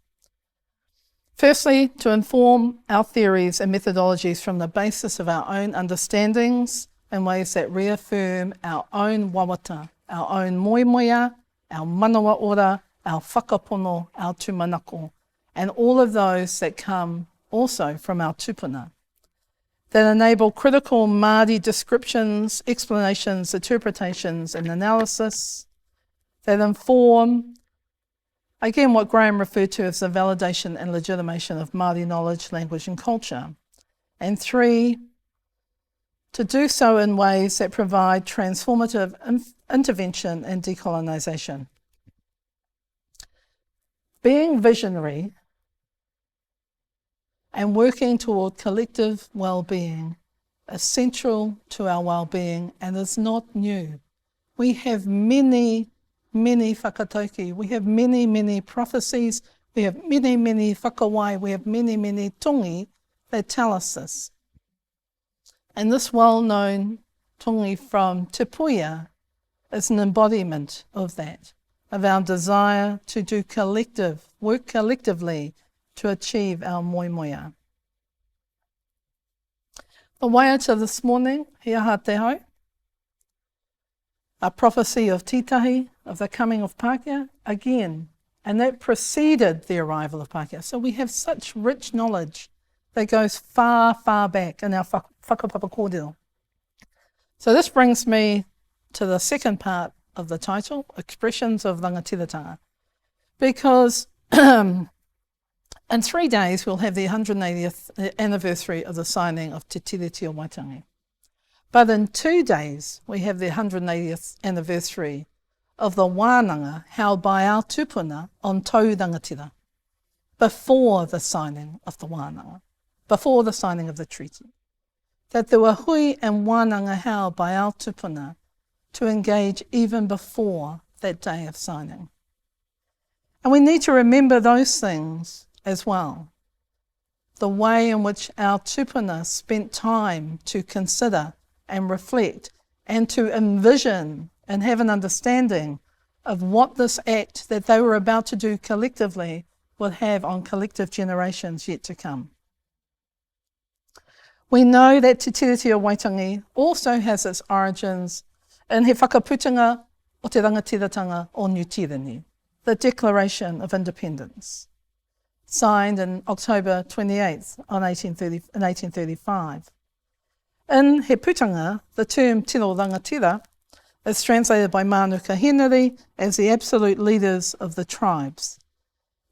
Firstly, to inform our theories and methodologies from the basis of our own understandings in ways that reaffirm our own wawata, our own moimoia, our manawa ora, our whakapono, our tumanako, and all of those that come also from our tupuna, that enable critical Māori descriptions, explanations, interpretations, and analysis, that inform, again, what Graham referred to as the validation and legitimation of Māori knowledge, language, and culture. And 3, to do so in ways that provide transformative intervention and decolonisation. Being visionary and working toward collective well-being is central to our well-being and is not new. We have many whakatauki, we have many prophecies, we have many whakawai, we have many tongi that tell us this. And this well-known tongi from Te Puia is an embodiment of that, of our desire to do work collectively to achieve our moimoia. The waiata this morning, he aha te hau, a prophecy of Titahi, of the coming of Pākehā, again, and that preceded the arrival of Pākehā. So we have such rich knowledge that goes far back in our whakapapa kōrero. So this brings me to the second part of the title, Expressions of Rangatiratanga, because in 3 days we'll have the 180th anniversary of the signing of Te Tiriti o Waitangi. But in 2 days we have the 180th anniversary of the Wananga held by our tupuna on Tau Rangatira, before the signing of the Wananga, before the signing of the treaty. That there were hui and Wananga held by our tupuna to engage even before that day of signing. And we need to remember those things as well. The way in which our tupuna spent time to consider and reflect and to envision and have an understanding of what this act that they were about to do collectively would have on collective generations yet to come. We know that Te Tiriti o Waitangi also has its origins in he whakaputanga o te rangatiratanga o New Tirani, the Declaration of Independence, signed in October 28th in 1835. In he putanga, the term tino rangatira is translated by Mānuka Henry as the absolute leaders of the tribes,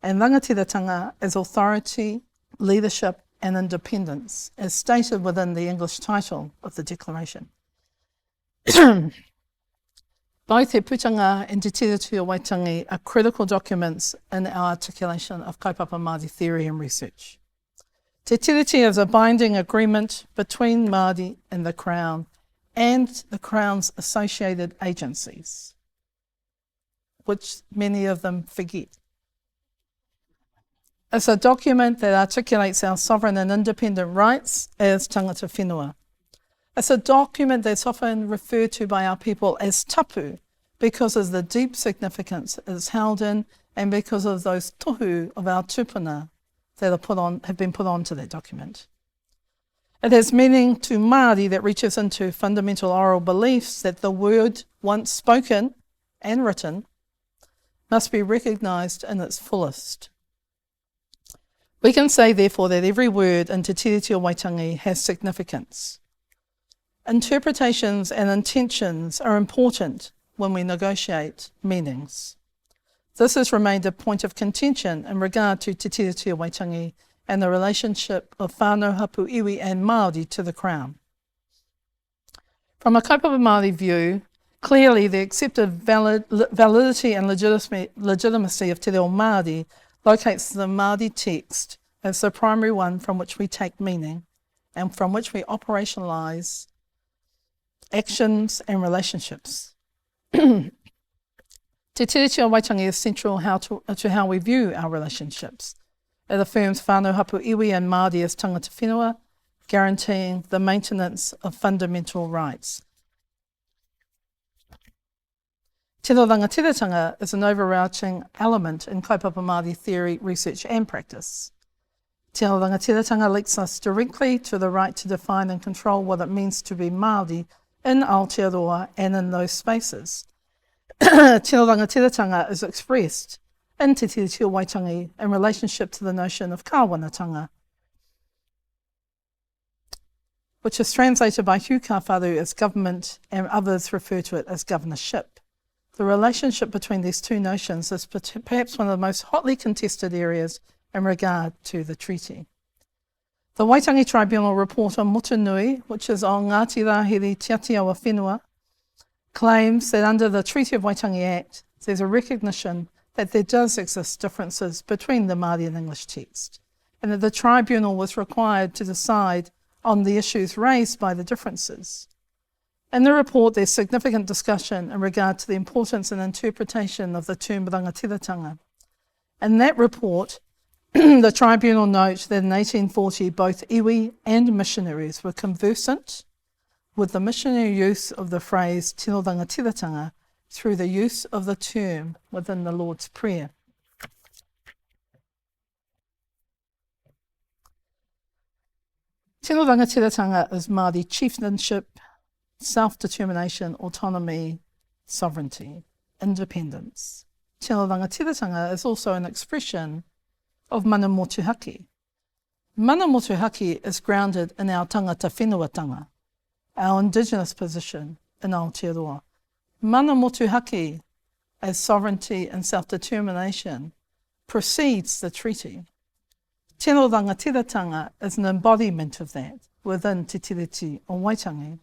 and rangatiratanga as authority, leadership, and independence, as stated within the English title of the Declaration. Both He Putanga and Te Tiriti o Waitangi are critical documents in our articulation of kaupapa Māori theory and research. Te Tiriti is a binding agreement between Māori and the Crown and the Crown's associated agencies, which many of them forget. It's a document that articulates our sovereign and independent rights as tangata whenua. It's a document that's often referred to by our people as tapu because of the deep significance it is held in and because of those tohu of our tupuna that have been put onto that document. It has meaning to Māori that reaches into fundamental oral beliefs that the word, once spoken and written, must be recognised in its fullest. We can say, therefore, that every word in Te Tiriti o Waitangi has significance. Interpretations and intentions are important when we negotiate meanings. This has remained a point of contention in regard to Te Tiriti o Waitangi and the relationship of whānau hapu iwi and Māori to the Crown. From a kaupapa Māori view, clearly the accepted validity and legitimacy of Te Reo Māori locates the Māori text as the primary one from which we take meaning and from which we operationalise actions and relationships. Te Tiriti o Waitangi is central to how we view our relationships. It affirms whānau hapu iwi and Māori as tangata whenua, guaranteeing the maintenance of fundamental rights. Te Reo Rangatiratanga is an overarching element in kaupapa Māori theory, research and practice. Te Reo Rangatiratanga links us directly to the right to define and control what it means to be Māori in Aotearoa and in those spaces. Tino rangatiratanga is expressed in Te Tiriti o Waitangi in relationship to the notion of kāwanatanga, which is translated by Hugh Kāwharu as government and others refer to it as governorship. The relationship between these two notions is perhaps one of the most hotly contested areas in regard to the treaty. The Waitangi Tribunal report on Motunui, which is on Ngāti Rahiri Te Atiawa Whenua, claims that under the Treaty of Waitangi Act, there's a recognition that there does exist differences between the Māori and English text, and that the tribunal was required to decide on the issues raised by the differences. In the report, there's significant discussion in regard to the importance and interpretation of the term rangatiratanga. In that report, the tribunal notes that in 1840 both iwi and missionaries were conversant with the missionary use of the phrase tino rangatiratanga through the use of the term within the Lord's Prayer. Tino rangatiratanga is Māori chieftainship, self-determination, autonomy, sovereignty, independence. Tino rangatiratanga is also an expression of mana motuhake. Mana motuhake is grounded in our tangata whenuatanga, our indigenous position in Aotearoa. Mana motuhake as sovereignty and self-determination precedes the treaty. Tino rangatiratanga is an embodiment of that within Te Tiriti o Waitangi.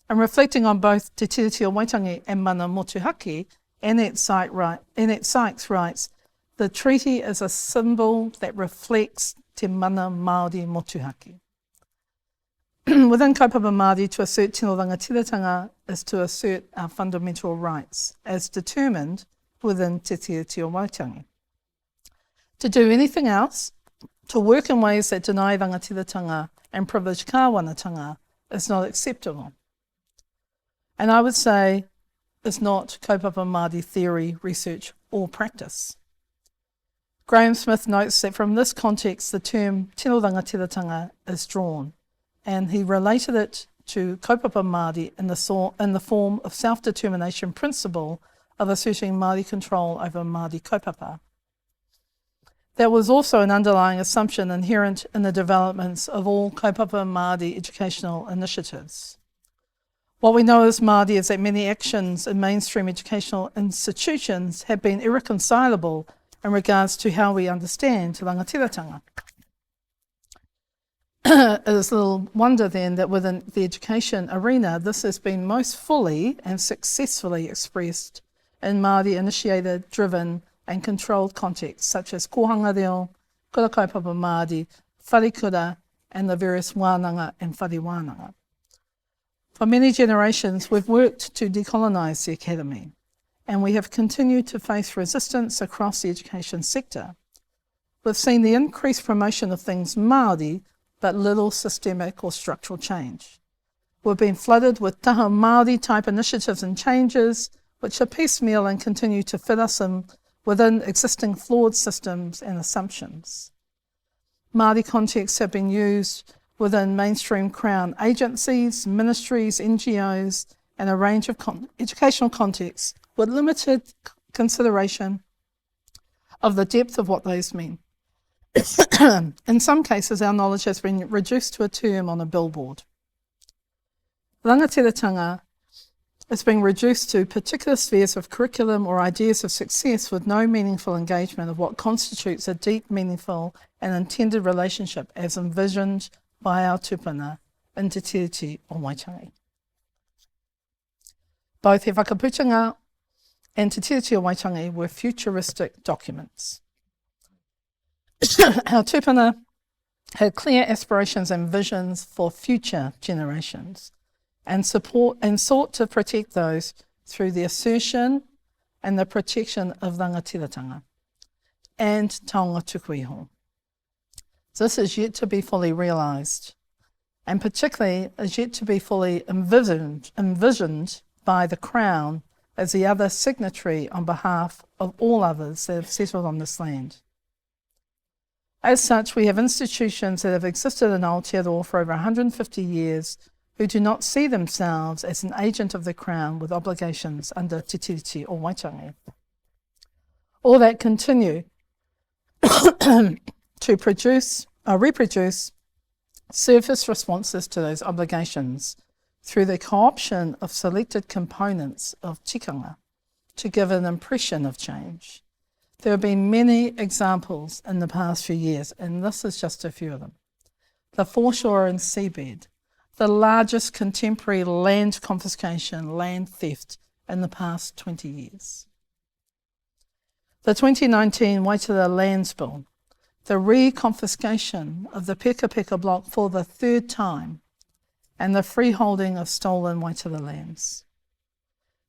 And reflecting on both Te Tiriti o Waitangi and mana motuhake, Annette Sykes writes, the treaty is a symbol that reflects te mana Māori motuhake. Within kaupapa Māori, to assert tino rangatiratanga is to assert our fundamental rights as determined within Te Tiriti o Waitangi. To do anything else, to work in ways that deny rangatiratanga and privilege kāwanatanga is not acceptable. And I would say is not kaupapa Māori theory, research or practice. Graham Smith notes that from this context the term tino rangatiratanga is drawn, and he related it to kaupapa Māori in the form of self-determination principle of asserting Māori control over Māori kaupapa. There was also an underlying assumption inherent in the developments of all kaupapa Māori educational initiatives. What we know as Māori is that many actions in mainstream educational institutions have been irreconcilable in regards to how we understand rangatiratanga. It is little wonder then that within the education arena this has been most fully and successfully expressed in Māori initiated, driven and controlled contexts such as kohanga reo, kura kaupapa Māori, wharekura and the various Wananga and whare Wananga. For many generations we've worked to decolonise the academy, and we have continued to face resistance across the education sector. We've seen the increased promotion of things Māori, but little systemic or structural change. We've been flooded with taha Māori type initiatives and changes, which are piecemeal and continue to fit us in within existing flawed systems and assumptions. Māori contexts have been used within mainstream Crown agencies, ministries, NGOs, and a range of educational contexts with limited consideration of the depth of what those mean. In some cases, our knowledge has been reduced to a term on a billboard. Rangatiratanga is being reduced to particular spheres of curriculum or ideas of success with no meaningful engagement of what constitutes a deep, meaningful and intended relationship as envisioned by our tupuna in Te Tiriti o Waitangi. Both He Whakaputanga and Te Tiriti o Waitangi were futuristic documents. Our tupuna had clear aspirations and visions for future generations and sought to protect those through the assertion and the protection of rangatiratanga and taonga tukuiho. This is yet to be fully realised, and particularly is yet to be fully envisioned by the Crown as the other signatory on behalf of all others that have settled on this land. As such, we have institutions that have existed in Aotearoa for over 150 years who do not see themselves as an agent of the Crown with obligations under Te Tiriti o Waitangi, or that continue to reproduce surface responses to those obligations through the co-option of selected components of tikanga to give an impression of change. There have been many examples in the past few years, and this is just a few of them. The foreshore and seabed, the largest contemporary land confiscation, land theft in the past 20 years. The 2019 Waitara Lands Bill, the re-confiscation of the Peka Peka block for the third time, and the freeholding of stolen Waitara lands.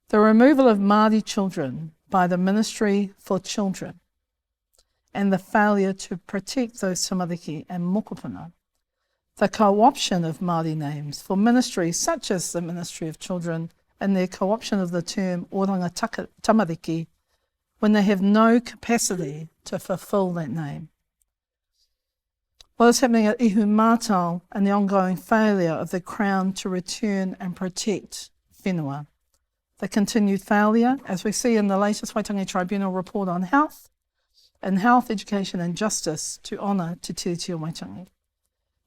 The removal of Māori children by the Ministry for Children, and the failure to protect those tamariki and mokopuna. The co-option of Māori names for ministries such as the Ministry of Children and their co-option of the term oranga tamariki when they have no capacity to fulfil that name. What is happening at Ihu Mātau and the ongoing failure of the Crown to return and protect whenua. The continued failure, as we see in the latest Waitangi Tribunal report on health, education and justice to honour Te Tiriti o Waitangi.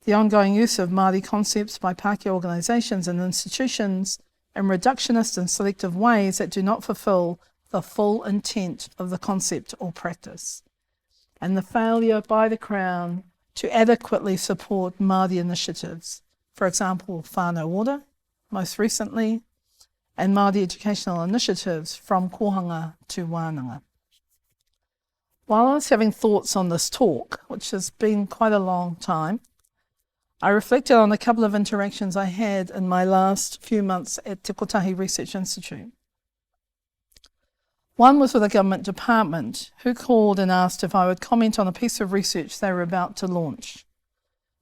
The ongoing use of Māori concepts by Pākehā organisations and institutions in reductionist and selective ways that do not fulfil the full intent of the concept or practice. And the failure by the Crown to adequately support Māori initiatives, for example, whānau order, most recently, and Māori educational initiatives from kohanga to Wananga. While I was having thoughts on this talk, which has been quite a long time, I reflected on a couple of interactions I had in my last few months at Te Kotahi Research Institute. One was with a government department who called and asked if I would comment on a piece of research they were about to launch.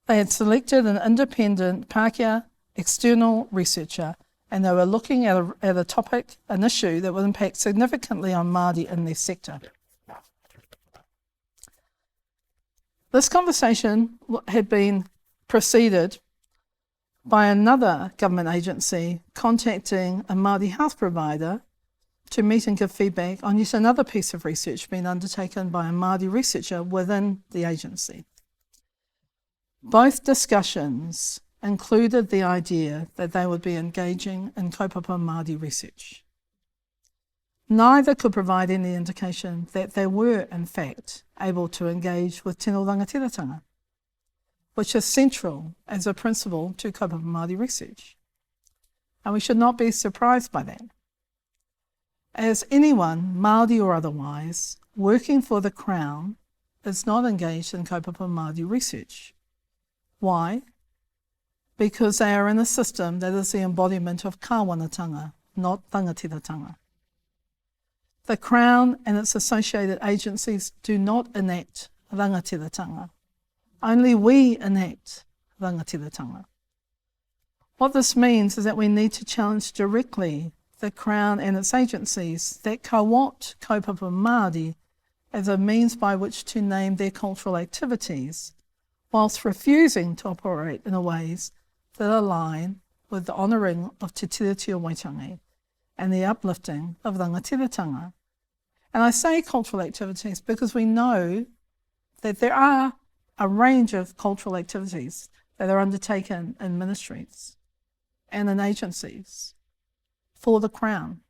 They had selected an independent Pākehā external researcher, and they were looking at a topic, an issue that would impact significantly on Māori in their sector. This conversation had been preceded by another government agency contacting a Māori health provider to meet and give feedback on yet another piece of research being undertaken by a Māori researcher within the agency. Both discussions included the idea that they would be engaging in kaupapa Māori research. Neither could provide any indication that they were, in fact, able to engage with tino rangatiratanga, which is central as a principle to kaupapa Māori research. And we should not be surprised by that. As anyone, Māori or otherwise, working for the Crown is not engaged in kaupapa Māori research. Why? Because they are in a system that is the embodiment of kāwanatanga, not rangatiratanga. The Crown and its associated agencies do not enact rangatiratanga. Only we enact rangatiratanga. What this means is that we need to challenge directly the Crown and its agencies that co-opt kaupapa Māori as a means by which to name their cultural activities, whilst refusing to operate in ways that align with the honouring of Te Tiriti o Waitangi and the uplifting of rangatiratanga. And I say cultural activities because we know that there are a range of cultural activities that are undertaken in ministries and in agencies for the Crown,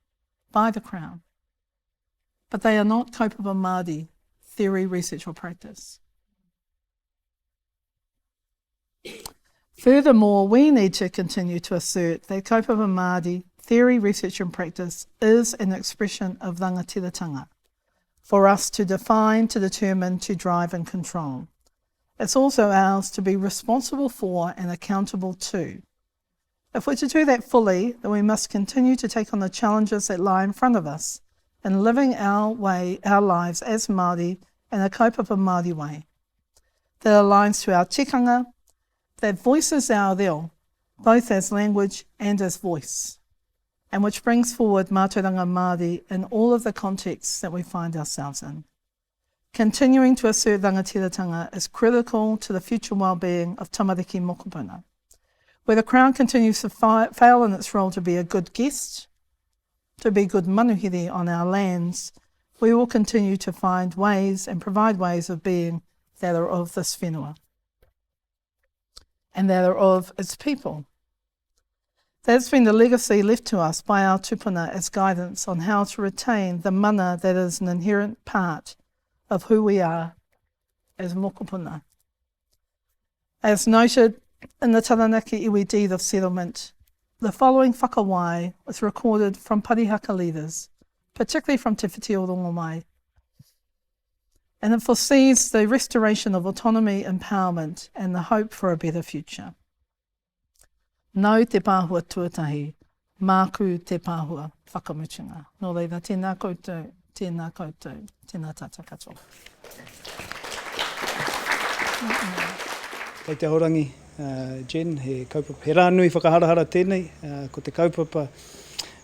by the Crown. But they are not kaupapa Māori theory, research or practice. Furthermore, we need to continue to assert that kaupapa Māori theory, research and practice is an expression of rangatiratanga for us to define, to determine, to drive and control. It's also ours to be responsible for and accountable to. If we're to do that fully, then we must continue to take on the challenges that lie in front of us in living our lives as Māori in a kaupapa Māori way that aligns to our tikanga, that voices our reo, both as language and as voice, and which brings forward mātauranga Māori in all of the contexts that we find ourselves in. Continuing to assert rangatiratanga is critical to the future well-being of tamariki mokopuna. Where the Crown continues to fail in its role to be a good guest, to be good manuhiri on our lands, we will continue to find ways and provide ways of being that are of this whenua and that are of its people. That's been the legacy left to us by our tupuna as guidance on how to retain the mana that is an inherent part of who we are as mokopuna. As noted in the Taranaki iwi deed of settlement, the following whakawai was recorded from parihaka leaders, particularly from Te Whiti o Rongomai, and it foresees the restoration of autonomy, empowerment, and the hope for a better future. Nau te pāhua tuatahi, māku te pāhua whakamutunga. Nō reira, tēnā koutou, tēnā tātou katoa. Kei te horangi, Jen, he kaupapa, he rānui whakaharahara tēnei, ko te kaupapa,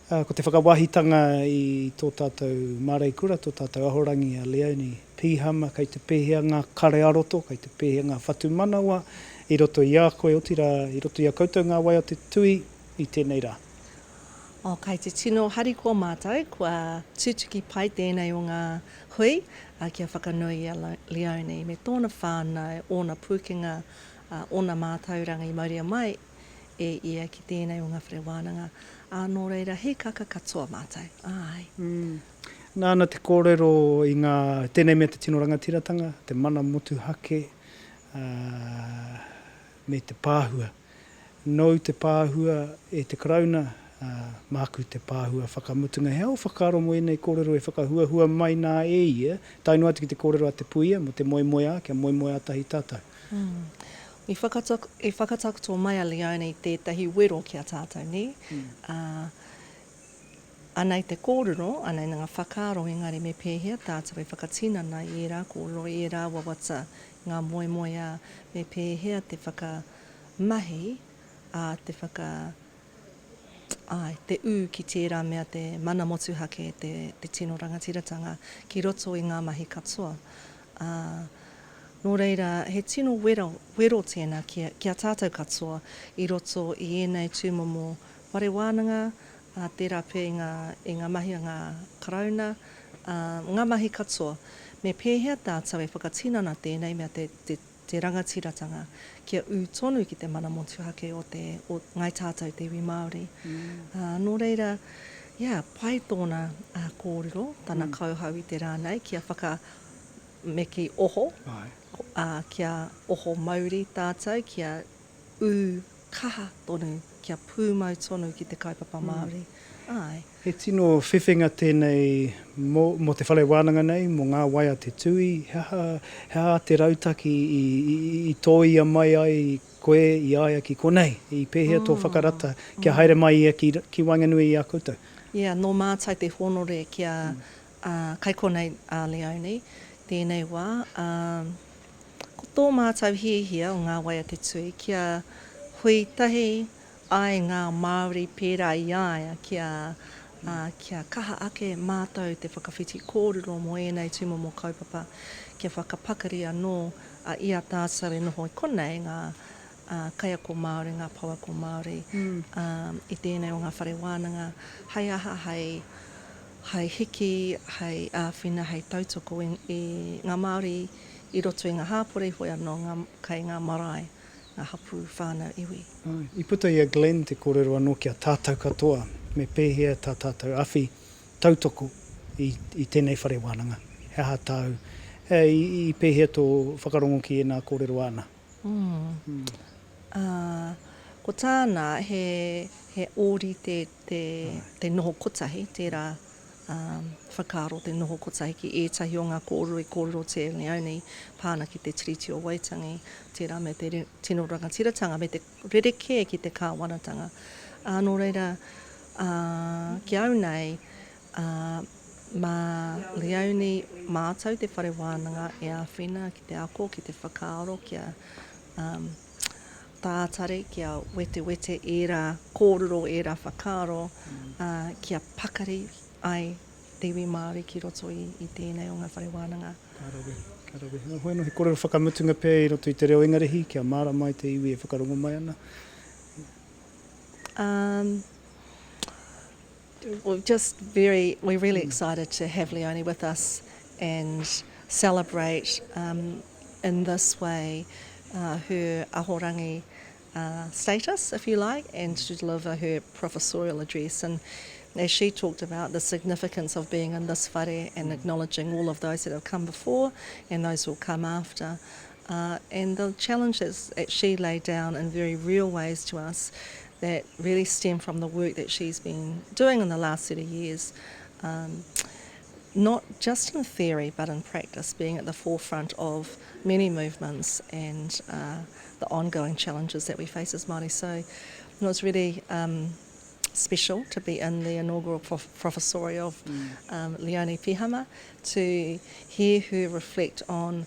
ko te whakawahitanga i tō tātou Marae kura, tō tātou ahorangi a Leonie, Pihama, kei te pēhea ngā kare aroto, kei te pēhea ngā whatu manawa, i roto i a koe otira, i roto i a koutou ngā wai o te tui, i tēnei rā. Kei te tino hari kua mātou, kua tutuki pai tēnei o ngā hui, kia whakanui a Leonie, me tōna whānau, ōna pūkinga, ōna mātauranga i mauria mai, e ia ki tēnei o ngā whare Wananga. Nō reira, he kaka katoa mātou. Ai. Nāna te kōrero i ngā tēnei mea te tino rangatiratanga, te mana motu hake, me te pāhua. Nau te pāhua e te karauna, māku te pāhua whakamutunga. Hea o whakaro mo enei kōrero e whakahuahua mai nā e ia, tainua ati ki te kōrero a te puia, mo te moemoe a, kia moemoe a tahi tātou. I whakatakuto mai a Leonie tētahi wero ki a tātou ni. Anei te kōrero, anei ngā whakaro engari me pēhea tātou e whakatinana i rā kōrero, i rā wawata ngā moemoe a me pēhea te whakamahi, te te ki tērā mea te mana motu hake te tino rangatiratanga ki roto i ngā mahi katoa. Nō reira, he tino wero tēnā kia tātou katoa i roto i enei tūmomo Whare Wananga, tērā pē i ngā mahi a ngā karauna, ngā mahi katoa. Me pēhea tātou e whakatinana tēnei mea te rangatiratanga kia tonu ki te mana motu hake o ngai tātou te iwi Māori. Nō reira, pai tōna kōrero, tāna kauhau i te rānei, kia whakameki oho, kia oho Māori tātou, kia kaha tonu, kia pūmau tonu ki te kaupapa Māori. He tino whiwhinga tēnei mo te Whare Wananga nei, mo ngā waia te tui, hea te rautaki i tōia mai ai koe i aia ki konei, i pēhea tō whakarata, kia haere mai ia ki Wanganui i a koutou. No mātai te honore kia kai konei a Leonie, tēnei wā. Ko tō mātou hiehia o ngā waia te tui, kia hui tahi ai ngā Māori pērā i aia, kia kaha ake mātou te whakawhiti kōrero mo enei tūmomo kaupapa, kia whakapakari anō i a tātou e noho i konei ngā kaia ko Māori, ngā paua ko Māori, i tēnei o ngā Whare Wananga, hei aha, hei hiki, hei āwhina, hei tautoko i ngā Māori i roto i ngā hāpore hoi anō kei ngā Marae, ngā hapu whānau iwi. I puta i a Glenn te kōrero anō kia tātou katoa, me pēhea tā tātou awhi tautoko i tēnei Whare Wananga. Hea tāu, i pēhea tō whakarongo ki e nā kōrero ana. Ko tāna he ori te noho kotahi, tērā whakaro te noho kotahi ki ētahi o ngā kōrero te Leonie, pāna ki te tiriti o Waitangi, tērā me te tino rangatiratanga, me te rereke ki te kāwanatanga. Nō reira, ki au nei, mā Leonie mātou te Whare Wananga e āwhina ki te ako, ki te whakaaro, kia tātare, kia wete e rā kōrero, e rā whakaaro, kia pakari ai te iwi Māori ki roto i tēnei o ngā Whare Wananga. Karawe. Hoi no he kōrero whakamutunga pēr i roto i te reo ingarehi, kia māra mai te iwi e whakarongo mai ana. We're really excited to have Leonie with us and celebrate in this way her ahorangi status, if you like, and to deliver her professorial address. And as she talked about the significance of being in this whare and acknowledging all of those that have come before and those who will come after. And the challenges that she laid down in very real ways to us that really stem from the work that she's been doing in the last 30 years, not just in theory but in practice, being at the forefront of many movements and the ongoing challenges that we face as Māori. So it was really special to be in the inaugural Professorial of Leonie Pihama, to hear her reflect on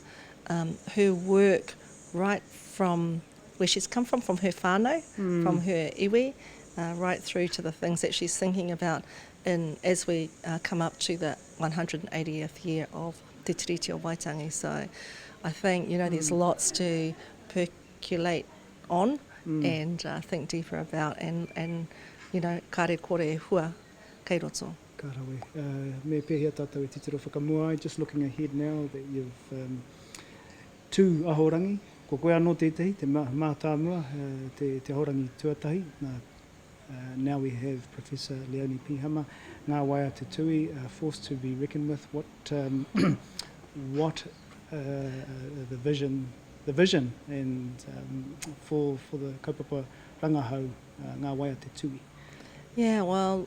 her work right from where she's come from her whānau, from her iwi, right through to the things that she's thinking about as we come up to the 180th year of Te Tiriti o Waitangi. So I think, there's lots to percolate on and think deeper about and kare kore hua kei roto. Karawe. Me pēhea tātou e titiro whakamua ai, just looking ahead now that you've two ahorangi, ko koe anō tētahi, te mātāmua, te ahorangi tuatahi. Now we have Professor Leonie Pihama, ngā waia te tui, force to be reckoned with. What the vision and for the kaupapa rangahau, ngā waia te tui. Yeah, well,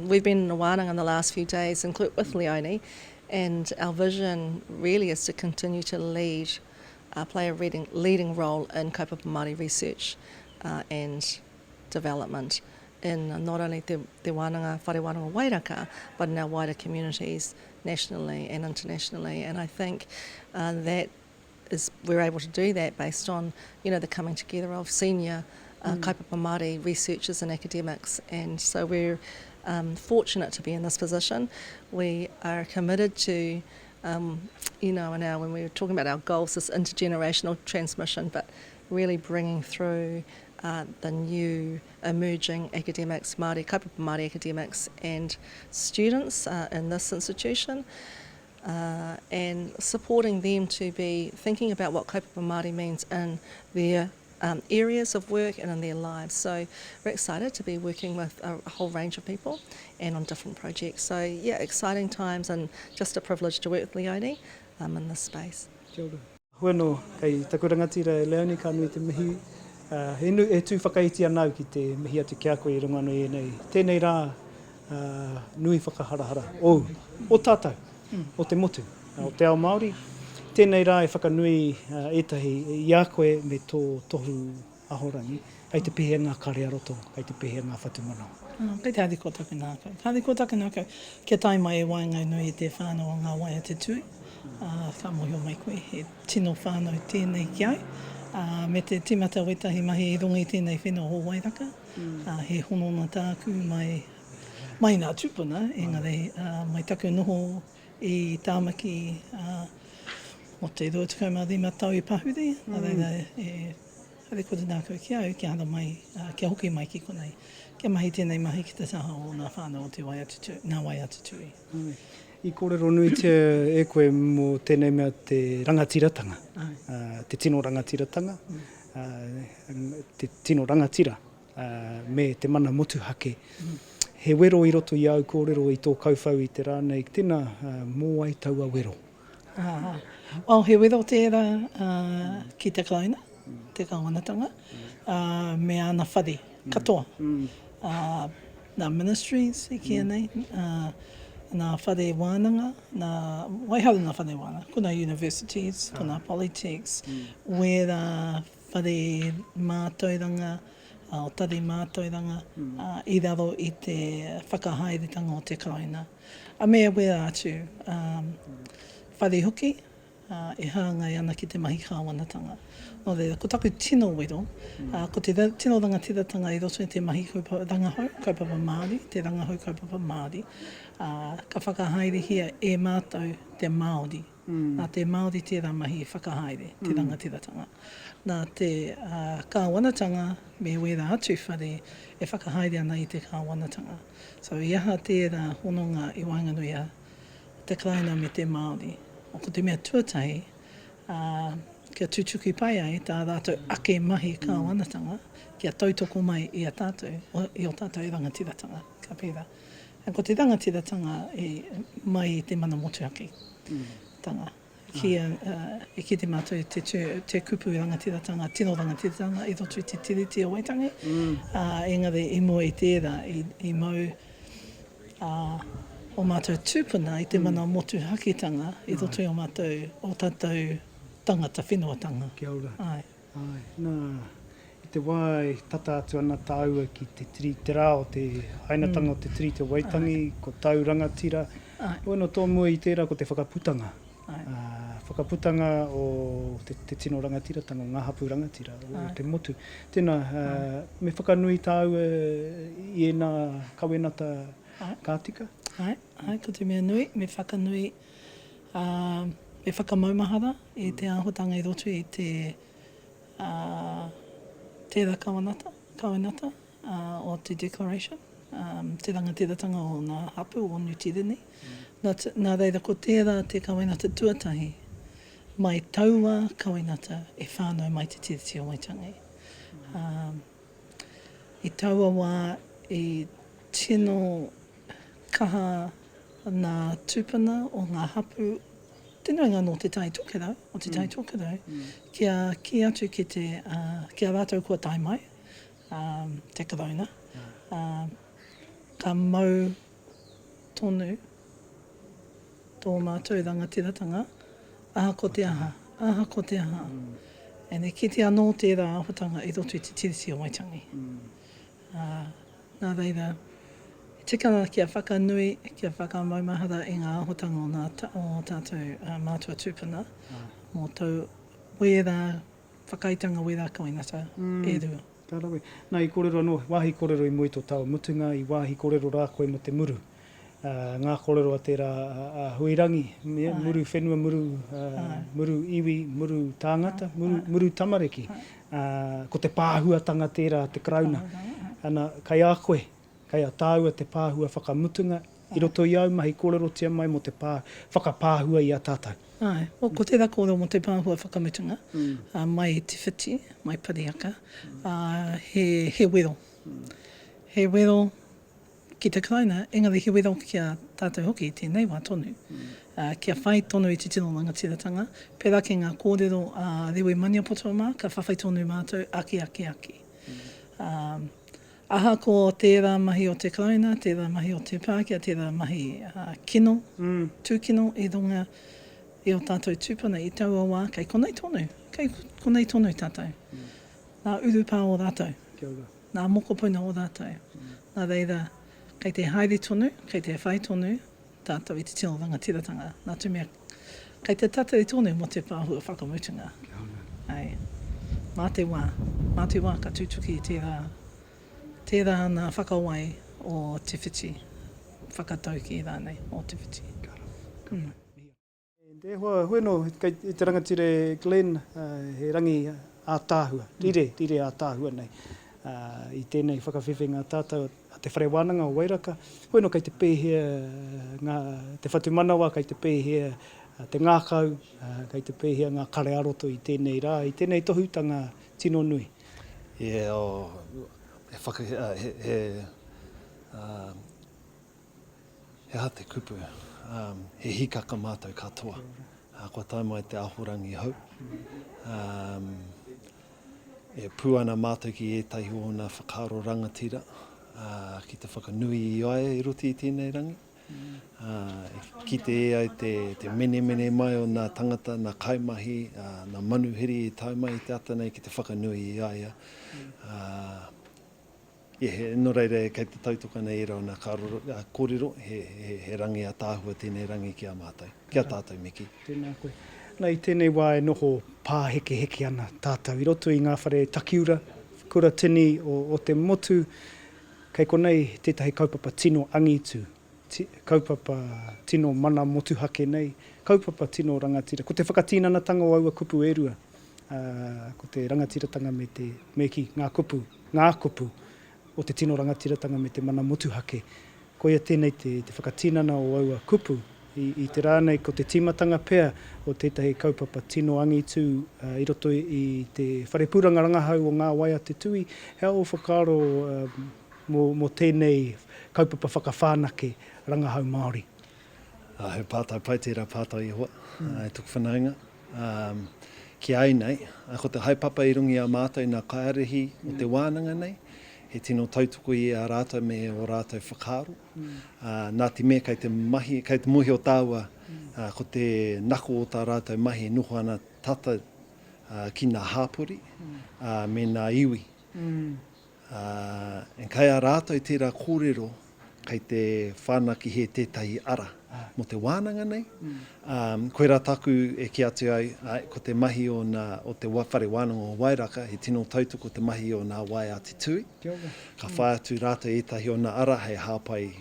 we've been in Wananga in the last few days, including with Leonie, and our vision really is to continue to play a leading role in kaupapa Māori research and development in not only Te Wananga, Whare Wananga Wairaka, but in our wider communities nationally and internationally. And I think we're able to do that based on, the coming together of senior kaupapa Māori researchers and academics. And so we're fortunate to be in this position. We are committed to when we were talking about our goals, this intergenerational transmission, but really bringing through the new emerging academics, kaupapa Māori academics and students in this institution, and supporting them to be thinking about what kaupapa Māori means in their areas of work and in their lives. So we're excited to be working with a whole range of people and on different projects. So yeah, exciting times and just a privilege to work with Leonie in this space. Kia ora. Hueno, kei taku rangatira Leonie, ka nui te mihi. E tū whakaiti anau ki te mihi atu kia koe I runga no nei. Tēnei rā nui whakaharahara. O tātou, o te motu, o te ao Māori. Tēnei rā e whakanui etahi I a koe me tō tohu ahorangi, hei te pehenga kare aroto, hei te pehenga whatumana. Kei te hariko taku nā kau. Hariko taku nā kau. Kia tai mai e waingai nui te whānau o ngā waia te tui. Ka mohio mai koe, he tino whānau tēnei ki au. Me te timata wetahi mahi I runga I tēnei whenua o Wairaka. He honona tāku mai nā tūpuna, engari mai taku noho I tāmaki o te 25 tau I pahuri. Reira hare kore nā koe ki au, kia hara mai, kia hoki mai ki konei. Kia mahi tēnei mahi ki te taha o ngā whānau o te waia tutu, ngā waia tutui. I kōrero nui te e koe mō tēnei mea te rangatiratanga, te tino rangatiratanga, te tino rangatira me te mana motuhake. He wero I roto I au kōrero I tō kauwhau I te rānei, tēnā mō ai taua wero. Well, he wero tērā ki te kauna, te kawanatanga, me ana whare, katoa. Nā ministries I kia nei, nā whare Wananga, nā waiharu nā whare Wananga, kuna universities, kuna politics, wera whare mātoiranga, o tari mātoiranga, I raro I te whakahaeretanga o te kauna. A mea wera atu, whare hoki, e hāngai ana ki te mahi kāwanatanga. No reira, ko taku tino wero, ko te tino rangatiratanga I roto I te mahi rangahau, kaupapa Māori, te rangahau kaupapa Māori, ka whakahaere hia e mātou te Māori Nā te Māori tērā mahi whakahaere, te rangatiratanga. Nā te kāwanatanga me wera atu whare e whakahaere ana I te kāwanatanga. So I aha tērā hononga I Wainganui te Kraina me te Māori. O ko te mea tuatahi, kia tutuki pai ai tā rātou ake mahi kāwanatanga, kia tautoko mai I a tātou, I o tātou I rangatiratanga, ka pērā. Ko te rangatiratanga mai I te mana motu ake. Tanga. E ki te mātou te kupu rangatiratanga, tino rangatiratanga, I roto I te tiriti o Waitangi. Engari I mua I tērā, I mau o mātou tūpuna I te mana motu hakitanga, I roto I o mātou o tātou tangata whenuatanga. Kia ora. Ai. Nā, I te wai tata atu ana tāua ki te tiri, te rā o te hainatanga o te tiri te Waitangi, ko tau rangatira. Oeno tō mua I tērā ko te whakaputanga. Whakaputanga o te tino rangatira, tanga o ngā hapu rangatira, o te motu. Tēnā, me whakanui tāua I ena kawenata kātika? Ai, ko te mea nui, me whakanui, me whakamaumahara I te āhotanga I roto I te tērā kawenata o te declaration, te rangatiratanga o ngā hapu o Nutirini. Nā reira ko tērā te kawenata tuatahi, mai taua kawenata e whānau mai te tiriti o Waitangi. I taua wā I tino kaha nā tūpuna o ngā hapu, tino inga no te tai tokerau, o te tai tokerau, kia ki atu ki te, kia rātou kua tai mai, te corona, ka mau tonu tō mātou rangatiratanga, aha ko te aha. E ne ki te anō tērā ahotanga I roto I te tiriti o Waitangi. Nā reira, tikana kia whakanui, kia whakamaumahara I ngā ahotanga o tātou mātua tūpuna, mō tau wera, whakaitanga wera kawenata e rua. Tā rawe. Nā I kōrero anō, wāhi kōrero I moi tō tau mutunga, I wāhi kōrero rā koe mo te muru. Ngā kōrero a tērā huirangi, muru whenua, muru iwi, muru tāngata, muru tamariki. Ko te pāhuatanga tērā, te krauna. Ana, kai a koe, kai a tāua te pāhua whakamutunga, I roto I au mahi kōrero tia mai mo te whakapāhua I a tātou. Ai, o ko tērā kōrero mo te pāhua whakamutunga, mai te whiti, mai pariaka, he wero. He wero ki te kraina, engari he wero kia tātou hoki I tēnei wā tonu. Kia whai tonu I te tino rangatiratanga, pērā ki ngā kōrero rewe maniapoto mā, ka whawhai tonu mātou aki. Aha ko tērā mahi o te kraina, tērā mahi o te Pākehā, tērā mahi kino, tūkino I runga I o tātou tūpuna I taua wā, kei konei tonu tātou. Nā urupā o rātou, nā mokopuna o rātou. Nā reira, kei te haere tonu, kei te whai tonu, tātou I te tino rangatiratanga. Nā tu mea, kei te tatari tonu mo te pāhua whakamutunga. Ai, mā te wā ka tūtuki I tērā nā whakawai o te whiti, whakatauki I rānei o te whiti. Te hoa, hueno, kei te rangatire Glenn, he rangi a tāhua, rire a tāhua nei. I tēnei whakawhiwhi ngā tātou a te whare Wananga o Wairaka. Hueno, kei te pēhea, te whatu manawa, kei te pēhea te ngākau, kei te pēhea ngā kare aroto I tēnei rā, I tēnei tohutanga tino nui. He hate kupu, he hikaka mātou katoa. Kua tai mai te ahorangi hau. E puana mātou ki ētahi o nā whakaaro rangatira, ki te whakanui I ai I ruti I tēnei rangi. Ki te e ai te mene mai o nā tangata, nā kaimahi, nā manuhiri I tau mai I te atanei ki te whakanui I ai. No reire, kei te tautoka nei rau nā kōrero, he rangi a tāhua tēnei rangi ki a mātou, ki a tātou miki. Tēnā koe. Nei tēnei wā e noho pāheke ana tātou. I roto I ngā whare takiura, kura tini o te motu, kei konei tētahi kaupapa tino angitu, kaupapa tino mana motu hake nei, kaupapa tino rangatira. Ko te whakatīnanatanga o aua kupu e rua. Ko te rangatiratanga me ki ngā kupu o te tino rangatiratanga me te mana motuhake. Ko ia tēnei te whakatīnana o aua kupu i te rānei ko te tīmatanga pea o tētahi kaupapa tino angitu i roto i te wharepuranga rangahau o ngā waia te tui. Hea o whakaaro mo tēnei kaupapa whakawhānake rangahau Māori. He pātai pai tērā pātai i hoa, e tuku whanaunga. Ki ai nei, ko te haipapa i rungi a mātou nā kaiarehi o te wānanga nei, he tino tautoko i a rātou me o rātou whakaaro. Nā te mea kei te muhi o tāua, ko te nako o tā rātou mahi noho ana tata ki nā hāpuri me nā iwi. En kei a rātou tērā kōrero, kei te whānaki he tētahi ara mo te wānanga nei. Koe rā taku e ki atu ai, ko te mahi o te whare wānanga o Wairaka, he tino tautoko te mahi o nā wai a te tui. Ka whai atu rātou etahi o nā ara hei hāpai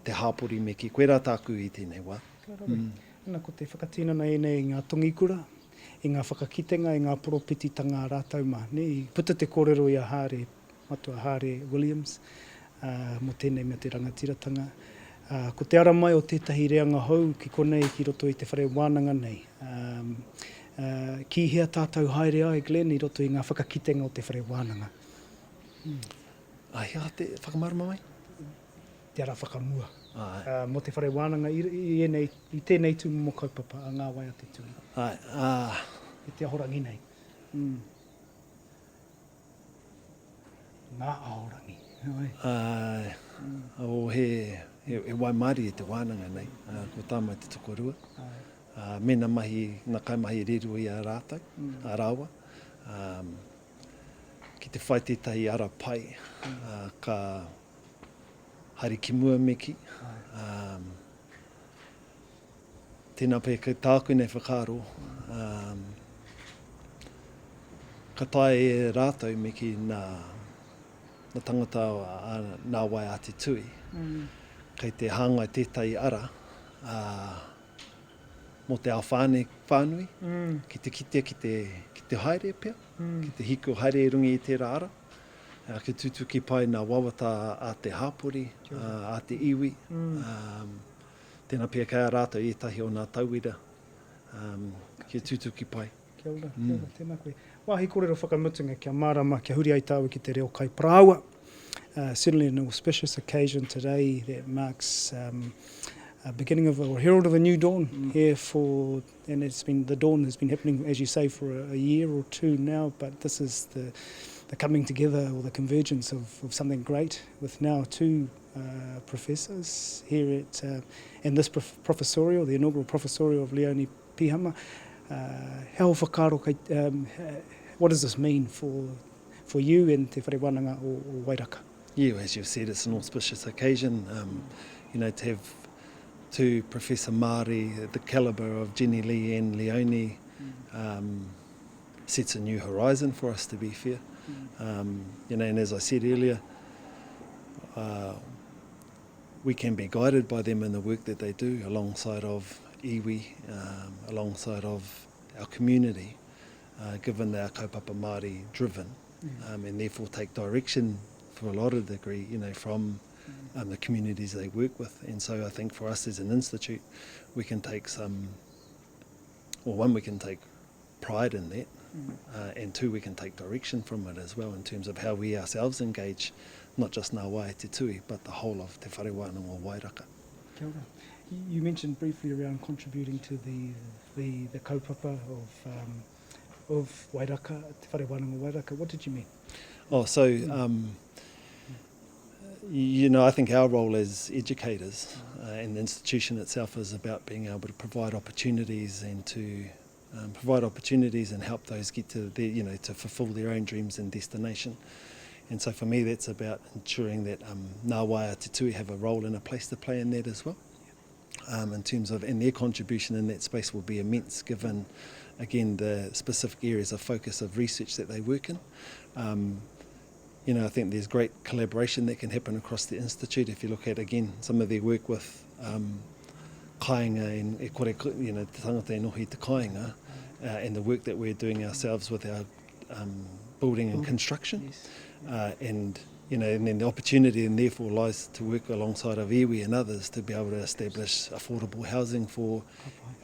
te hāpori me ki koe rā taku i tēnei wā. Ko te whakatīnana e nei ngā tongikura, i ngā whakakitenga, i ngā poropititanga rātou mā. I puta te kōrero i a Whare, matua Whare Williams, mo tēnei mea te rangatiratanga. Ko te ara mai o tētahi reanga hou ki konei ki roto i te whare wānanga nei. Ki hea tātou haere ai, Glenn, i roto i ngā whakakitenga o te whare wānanga. Hea te whakamarama mai? Te ara whakamua. Mo te whare wānanga i tēnei tū mo kaupapa a ngā wai a te tū. I te ahorangi nei. Ngā ahorangi. O he wai Māori e te wānanga nei, ko tāmai te tokorua. Mena mahi, nā kaimahi reru i a rātou, a rāua. Ki te whai tētahi ara pai, ka haere ki mua meki. Tēnā pē ka tāku nei whakaaro. Ka tae e rātou meki nā tangata nā wai a te tui. Kei te hāngai tētai ara mo te awhāne whānui, ki te kitea ki te haere pia, ki te hiko haere rungi i tērā ara. Ki tutuki pai nā wawata a te hāpori, a te iwi. Tēnā pia kei a rātou i tahi o nā tauira, ki tutuki pai. Kia ora, tēnā koe. Wāhi kōrero whakamutunga kia mārama, kia huri ai tāua ki te reo kai praua. Certainly an auspicious occasion today that marks a beginning of or herald of a new dawn here and the dawn has been happening, as you say, for a year or two now, but this is the coming together or the convergence of something great with now two professors here at in this professorial, the inaugural professorial of Leonie Pihama. What does this mean for you and te whare wānanga o Wairaka? Yeah, as you've said, it's an auspicious occasion. To have two Professor Māori, the calibre of Jenny Lee and Leonie, sets a new horizon for us, to be fair. And as I said earlier, we can be guided by them in the work that they do, alongside of iwi, alongside of our community, given they are kaupapa Māori driven, and therefore take direction for a lot of degree, from the communities they work with. And so I think for us as an institute, we can take we can take pride in that, and two, we can take direction from it as well in terms of how we ourselves engage, not just ngā wai te tui, but the whole of te whare wānanga o Wairaka. Kia ora. You mentioned briefly around contributing to the kaupapa of Wairaka, te whare wānanga o Wairaka. What did you mean? I think our role as educators and the institution itself is about being able to provide opportunities and to help those get to to fulfil their own dreams and destination. And so for me, that's about ensuring that ngā wai te tui have a role and a place to play in that as well. In terms of, and their contribution in that space will be immense, given, again, the specific areas of focus of research that they work in. I think there's great collaboration that can happen across the institute. If you look at, again, some of their work with kāinga e kore, you know, te tangata e nohi te kāinga, and the work that we're doing ourselves with our building and construction. And you know, and then the opportunity and therefore lies to work alongside of iwi and others to be able to establish affordable housing for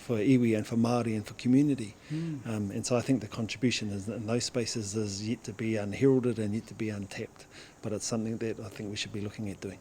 iwi and for Māori and for community. And so I think the contribution is in those spaces is yet to be unheralded and yet to be untapped, but it's something that I think we should be looking at doing.